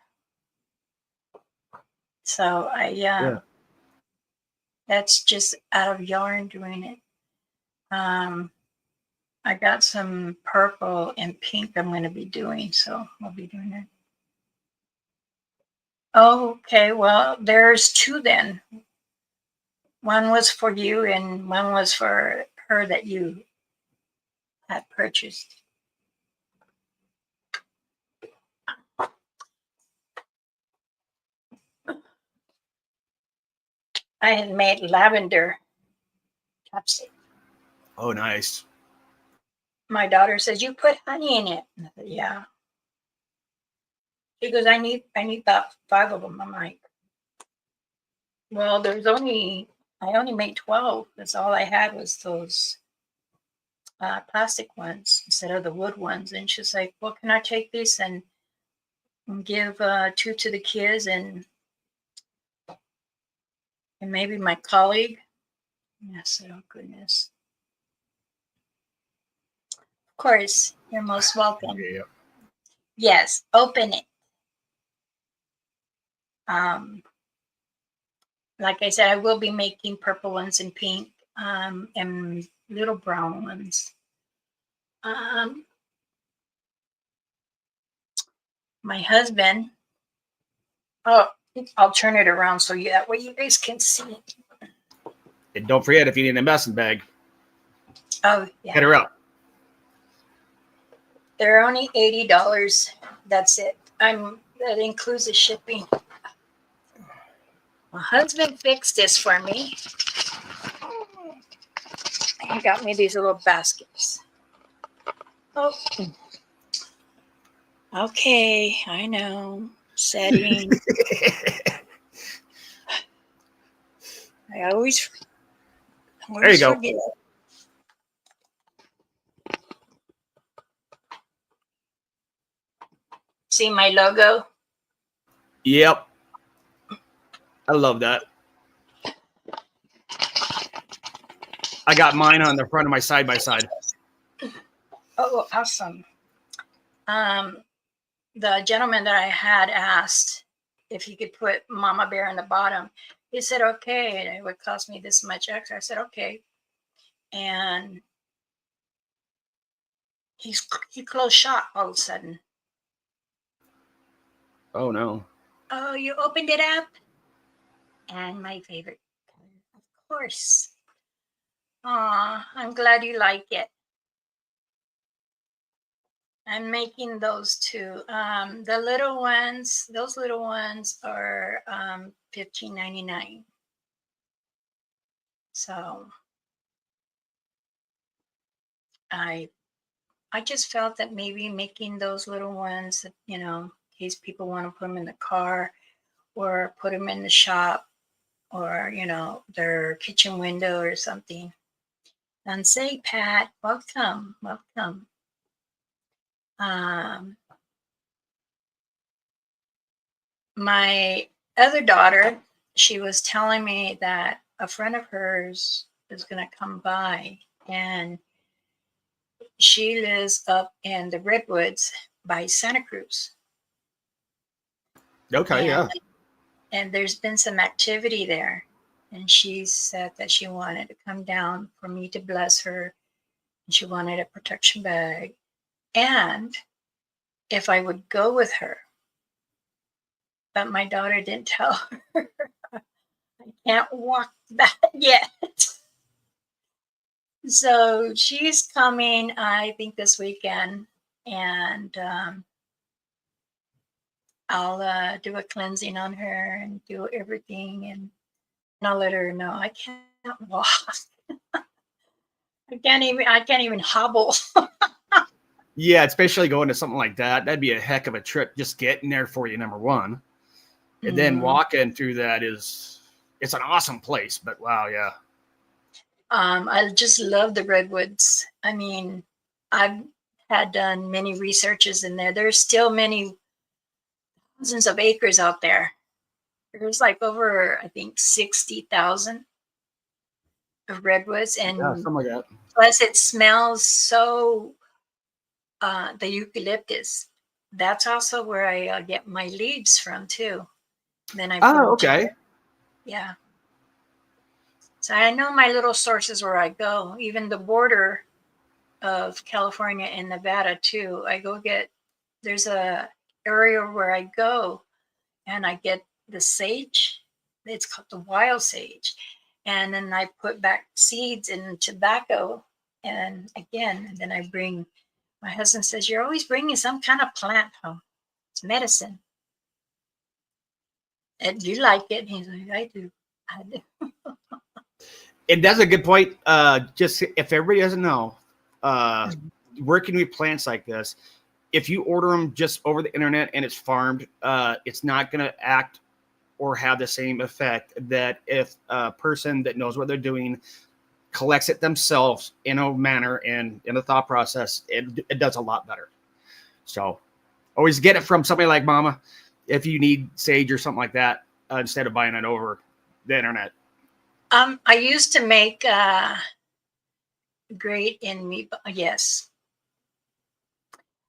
So that's just out of yarn doing it. I got some purple and pink I'm going to be doing, so I'll be doing it. Okay, well, there's two then. One was for you and one was for her that you had purchased. I had made lavender chapstick. Oh, nice. My daughter says, "You put honey in it." And I said, "Yeah." She goes, I need about 5 of them. I'm like, well, I only made 12. That's all I had was those plastic ones instead of the wood ones. And she's like, well, can I take these and give 2 to the kids and maybe my colleague? And I said, oh, goodness. Of course, you're most welcome. Yeah. Yes, open it. Like I said, I will be making purple ones and pink and little brown ones. My husband, oh, I'll turn it around so that way you guys can see. And don't forget, if you need an investment bag, Oh, yeah. hit her up. They're only $80. That's it. That includes the shipping. My husband fixed this for me. He got me these little baskets. Oh. Okay, I know. Setting. I always There you go. forget. See my logo? Yep. I love that. I got mine on the front of my side-by-side. Oh, awesome. The gentleman that I had asked if he could put Mama Bear in the bottom. He said, okay, and it would cost me this much extra. I said, okay. And he closed shop all of a sudden. Oh, no. Oh, you opened it up? And my favorite color, of course. Aw, I'm glad you like it. I'm making those too. The little ones, those little ones are $15.99. So I just felt that maybe making those little ones, in case people want to put them in the car or put them in the shop or, their kitchen window or something. And say, Pat, welcome, welcome. My other daughter, she was telling me that a friend of hers is going to come by, and she lives up in the Redwoods by Santa Cruz. Okay, yeah. And there's been some activity there. And she said that she wanted to come down for me to bless her. And she wanted a protection bag. And if I would go with her. But my daughter didn't tell her. I can't walk that yet. So she's coming, I think, this weekend. And I'll do a cleansing on her and do everything. And I'll let her know I can't walk. I can't even hobble. Yeah, especially going to something like that. That'd be a heck of a trip just getting there for you, number one. And then walking through that it's an awesome place, but wow, yeah. I just love the Redwoods. I mean, I've had done many researches in there. There's still many thousands of acres out there. There's like over, I think, 60,000 of redwoods. And Yeah, something like that. plus it smells so, the eucalyptus. That's also where I get my leaves from too. Then I put them okay. together. Yeah. So I know my little sources where I go. Even the border of California and Nevada too. There's a area where I go and I get the sage. It's called the wild sage. And then I put back seeds and tobacco. And then I bring, my husband says, "You're always bringing some kind of plant home. It's medicine. And do you like it?" And he's like, "I do. I do." And that's a good point. Just if everybody doesn't know, working with plants like this, if you order them just over the internet and it's farmed, it's not going to act or have the same effect that if a person that knows what they're doing collects it themselves in a manner and in the thought process, it does a lot better. So always get it from somebody like Mama if you need sage or something like that, instead of buying it over the internet. I used to make great in me. Yes,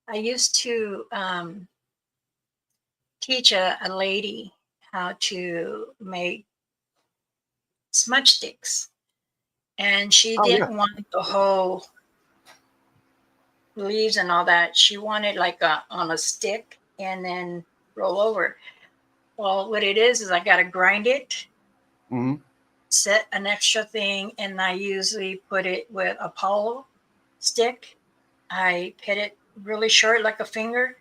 I used to teach a lady how to make smudge sticks, and she didn't want the whole leaves and all that. She wanted like on a stick and then roll over. Well, what it is I got to grind it, set an extra thing, and I usually put it with a Apollo stick. I pit it really short, like a finger,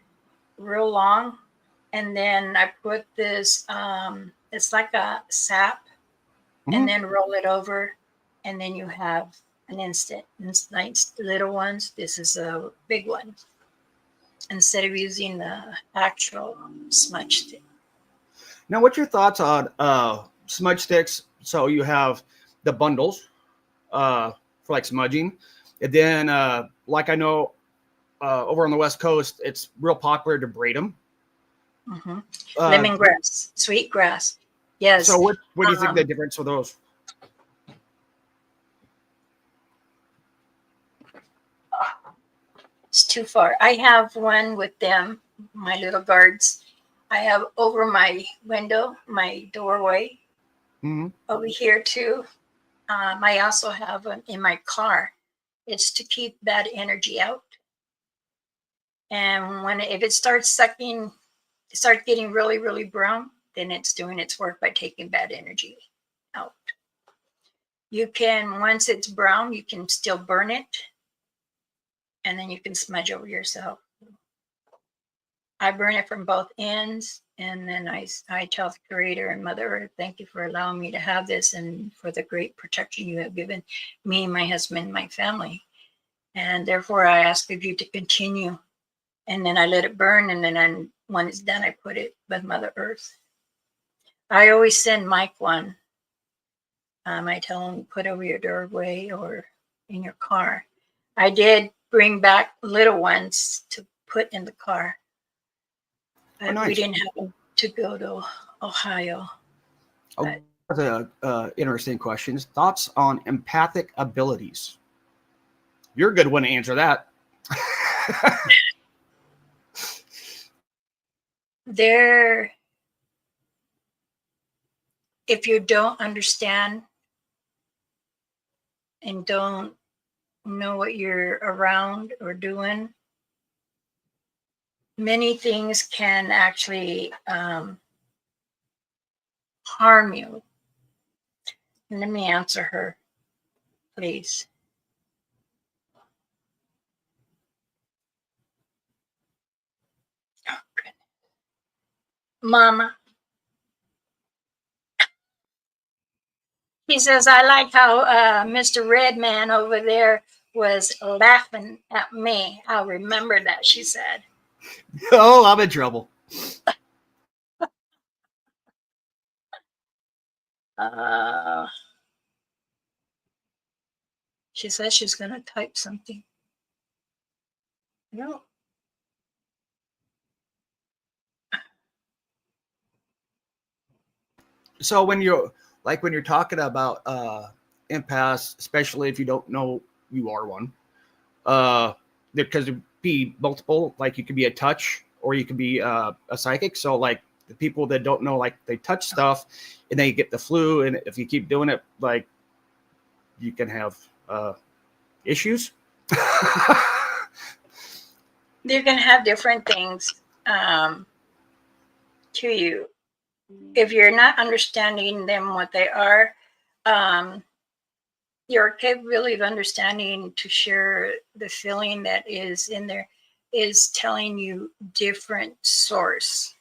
real long, and then I put this. It's like a sap, and then roll it over, and then you have an instant. Nice little ones. This is a big one. Instead of using the actual smudge stick. Now, what's your thoughts on smudge sticks? So you have the bundles for like smudging, and then like I know over on the West Coast, it's real popular to braid them. Lemongrass, sweetgrass. Yes. So what do you think the difference with those? It's too far. I have one with them, my little guards. I have over my window, my doorway, over here too. I also have one in my car. It's to keep bad energy out. And if it starts sucking, it starts getting really, really brown, then it's doing its work by taking bad energy out. You can, once it's brown, you can still burn it, and then you can smudge over yourself. I burn it from both ends, and then I tell the Creator and Mother Earth, thank you for allowing me to have this and for the great protection you have given me, my husband, and my family. And therefore, I ask of you to continue. And then I let it burn, and then when it's done, I put it with Mother Earth. I always send Mike one. I tell him, put over your doorway or in your car. I did bring back little ones to put in the car. But we didn't have them to go to Ohio. That's an interesting question. Thoughts on empathic abilities? You're a good one to answer that. If you don't understand and don't know what you're around or doing, many things can actually harm you. Let me answer her, please. Oh, goodness. Mama. He says, I like how Mr. Redman over there was laughing at me. I'll remember that, she said. Oh, I'm in trouble. She says she's going to type something. No. So when you're talking about empaths, especially if you don't know you are one, because it'd be multiple, like you could be a touch or you could be a psychic. So like the people that don't know, like they touch stuff and they get the flu, and if you keep doing it, like you can have issues. They're going to have different things to you. If you're not understanding them what they are, your capability of understanding to share the feeling that is in there is telling you different source.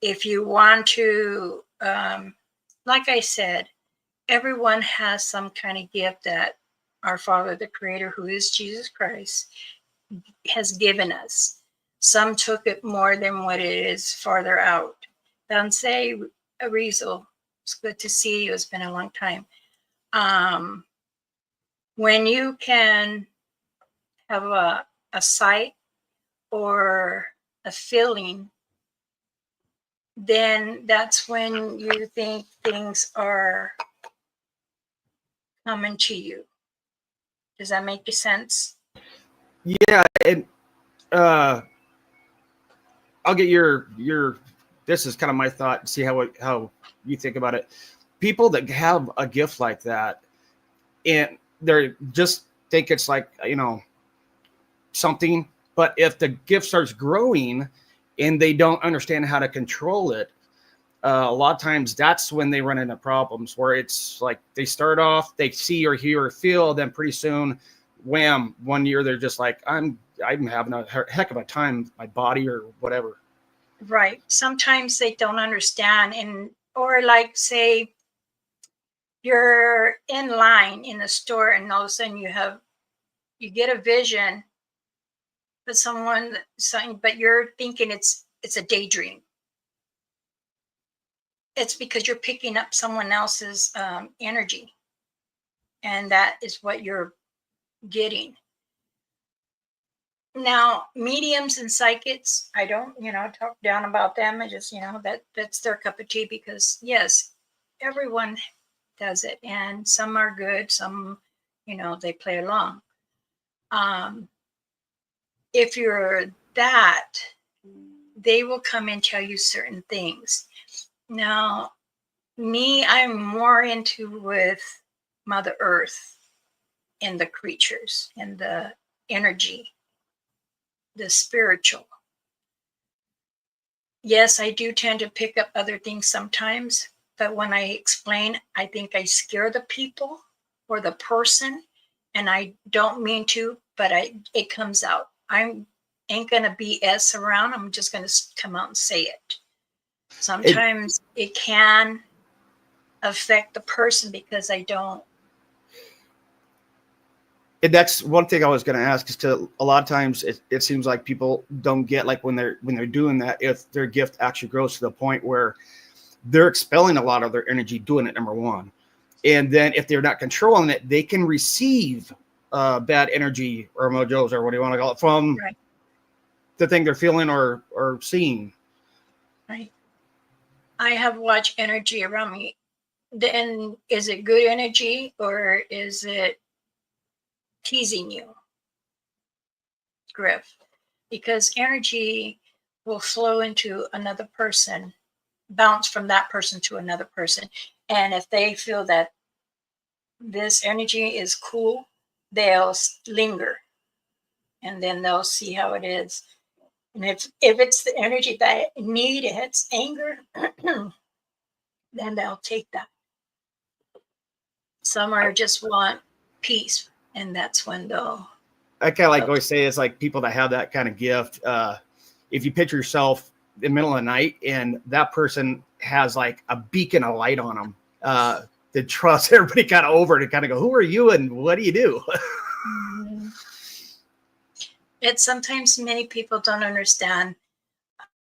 If you want to, like I said, everyone has some kind of gift that our Father, the Creator, who is Jesus Christ, has given us. Some took it more than what it is farther out. Say, Rizel, it's good to see you. It's been a long time. When you can have a sight or a feeling, then that's when you think things are coming to you. Does that make sense? Yeah, and I'll get your. This is kind of my thought. See how you think about it. People that have a gift like that, and they're just think it's like something. But if the gift starts growing, and they don't understand how to control it, a lot of times that's when they run into problems. Where it's like they start off, they see or hear or feel, then pretty soon, wham! 1 year they're just like, I'm having a heck of a time with my body or whatever. Right. Sometimes they don't understand, or like say you're in line in the store and all of a sudden you get a vision, but you're thinking it's a daydream. It's because you're picking up someone else's energy, and that is what you're getting. Now, mediums and psychics, I don't, talk down about them. I just, that's their cup of tea because, yes, everyone does it. And some are good, some, they play along. If you're that, they will come and tell you certain things. Now, me, I'm more into with Mother Earth and the creatures and the energy, the spiritual. Yes, I do tend to pick up other things sometimes, but when I explain, I think I scare the people or the person, and I don't mean to, but it comes out. I ain't gonna BS around. I'm just gonna come out and say it. Sometimes it can affect the person because I don't. And that's one thing I was going to ask is to a lot of times it seems like people don't get like when they're doing that, if their gift actually grows to the point where they're expelling a lot of their energy doing it, number one. And then if they're not controlling it, they can receive bad energy or mojos or what do you want to call it from the thing they're feeling or seeing. Right. I have watched energy around me. Then is it good energy or is it teasing you, Griff? Because energy will flow into another person, bounce from that person to another person. And if they feel that this energy is cool, they'll linger and then they'll see how it is. And if it's the energy that I need, it's anger, then they'll take that. Some are just want peace, and that's when they'll. I kind of like always say it's like people that have that kind of gift. If you picture yourself in the middle of the night and that person has like a beacon of light on them, to trust everybody kind of over to kind of go, who are you and what do you do? It's sometimes many people don't understand.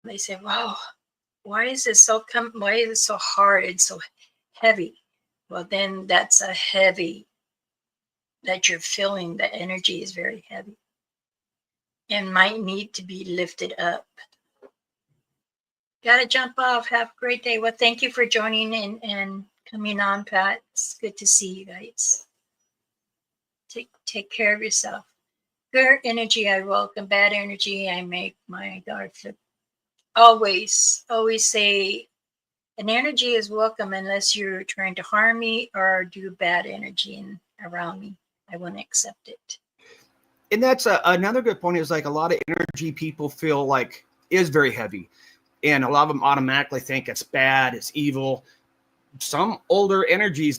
They say, wow, why is it so hard and so heavy? Well, then that's a heavy that you're feeling. The energy is very heavy and might need to be lifted up. Gotta jump off. Have a great day. Well, thank you for joining in and coming on, Pat. It's good to see you guys. Take care of yourself. Good energy I welcome. Bad energy I make my guard flip. Always say an energy is welcome unless you're trying to harm me or do bad energy around me. I won't accept it. And that's another good point is like a lot of energy people feel like is very heavy. And a lot of them automatically think it's bad, it's evil. Some older energies,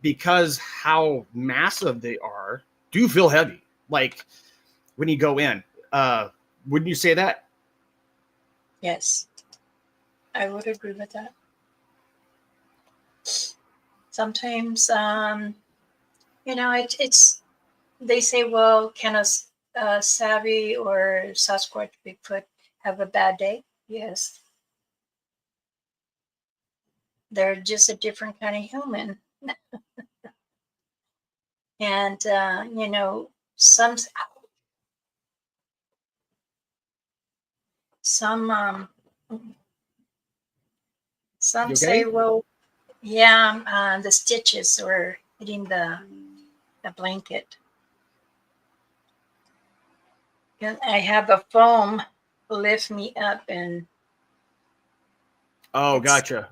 because how massive they are, do feel heavy. Like when you go in, wouldn't you say that? Yes, I would agree with that. Sometimes, it's they say, well, can a savvy or Sasquatch Bigfoot have a bad day? Yes, they're just a different kind of human. And, some, some You say, okay? well, yeah, the stitches or hitting the blanket. And I have a foam lift me up, and Oh, it's gotcha.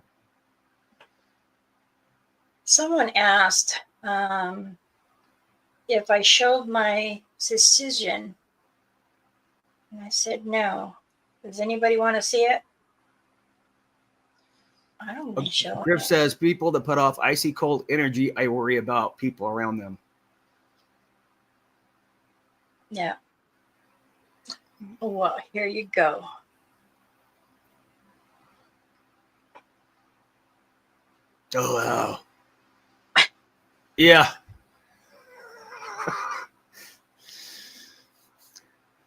someone asked if I showed my cystision, and I said no. Does anybody want to see it? I don't want to show Griff it. says people that put off icy cold energy, I worry about people around them. Yeah. Well, here you go. Oh, wow. Yeah.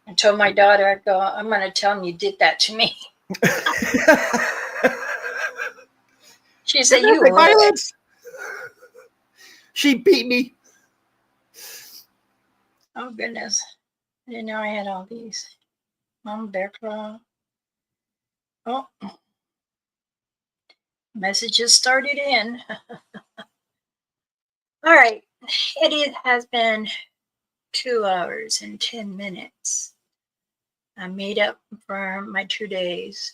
I told my daughter, I'd go, I'm going to tell him you did that to me. She said, you Domestic would. violence. She beat me. Oh, goodness. I didn't know I had all these. Mom, Bear Claw. Oh, messages started in. All right. It has been 2 hours and 10 minutes. I made up for my 2 days.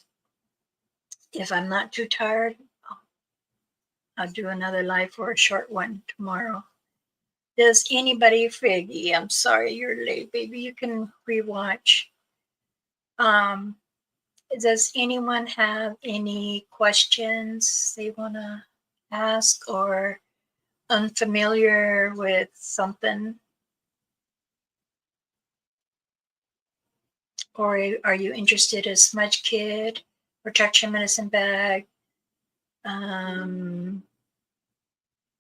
If I'm not too tired, I'll do another live or a short one tomorrow. Does anybody, Figgy, I'm sorry you're late, baby. You can rewatch. Does anyone have any questions they want to ask or unfamiliar with something? Or are you interested in Smudge Kit, protection medicine bag,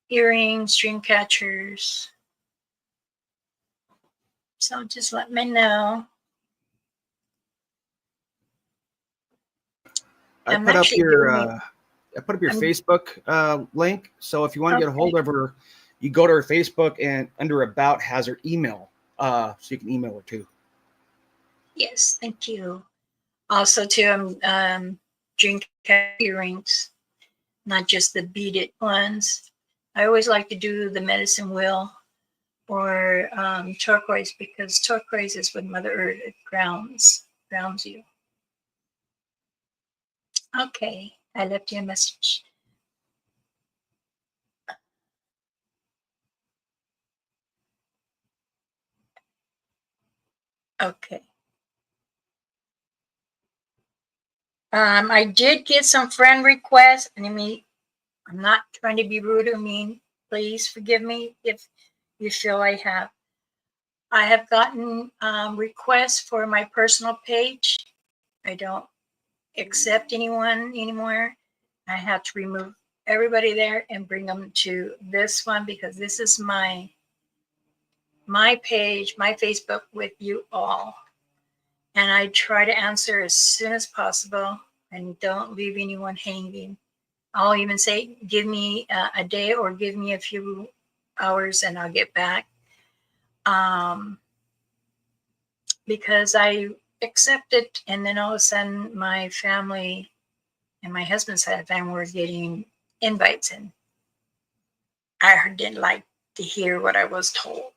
earrings, dream catchers? So just let me know. I I'm put up actually your doing Facebook link. So if you want to get a hold of her, you go to her Facebook and under About has her email. So you can email her too. Yes, thank you. Also, too, drink earrings, not just the beaded ones. I always like to do the medicine wheel or turquoise, because turquoise is what Mother Earth grounds you. Okay, I left you a message. Okay. I did get some friend requests, and I'm not trying to be rude or mean. Please forgive me if you feel I have. I have gotten requests for my personal page. I don't accept anyone anymore. I have to remove everybody there and bring them to this one, because this is my page, my Facebook with you all. And I try to answer as soon as possible and don't leave anyone hanging. I'll even say, give me a day or give me a few hours and I'll get back. Because I accepted, and then all of a sudden my family and my husband's side of the family were getting invites, and I didn't like to hear what I was told.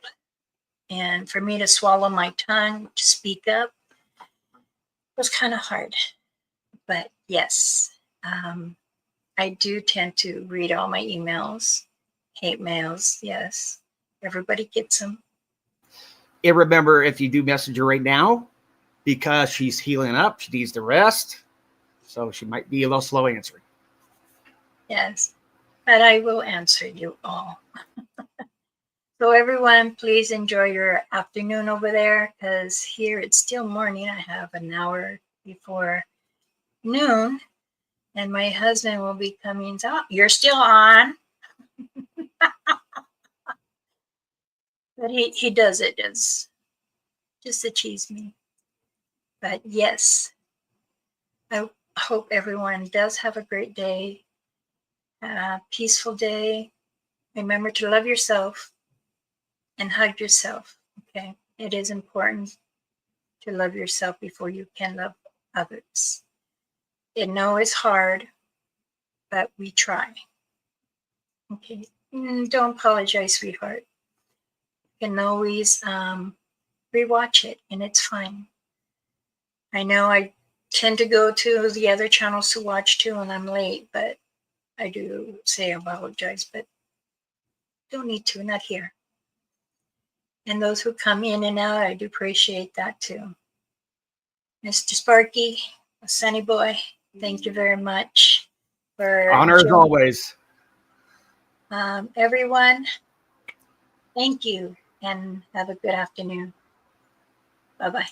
And for me to swallow my tongue to speak up was kind of hard. But yes, I do tend to read all my emails, hate mails. Yes, everybody gets them. And remember, if you do message her right now, because she's healing up, she needs to rest. So she might be a little slow answering. Yes, but I will answer you all. So everyone, please enjoy your afternoon over there, because here it's still morning. I have an hour before noon, and my husband will be coming out. You're still on. But he does it as just to tease me. But yes, I hope everyone does have a great day, a peaceful day. Remember to love yourself and hug yourself. Okay, it is important to love yourself before you can love others. I know it's hard, but we try. Okay, don't apologize, sweetheart. You can always rewatch it, and it's fine. I know I tend to go to the other channels to watch too, and I'm late, but I do say I apologize, but don't need to, not here. And those who come in and out, I do appreciate that too. Mr. Sparky, Sunny Boy, thank you very much for Honor as joining. always. Everyone, thank you and have a good afternoon. Bye-bye.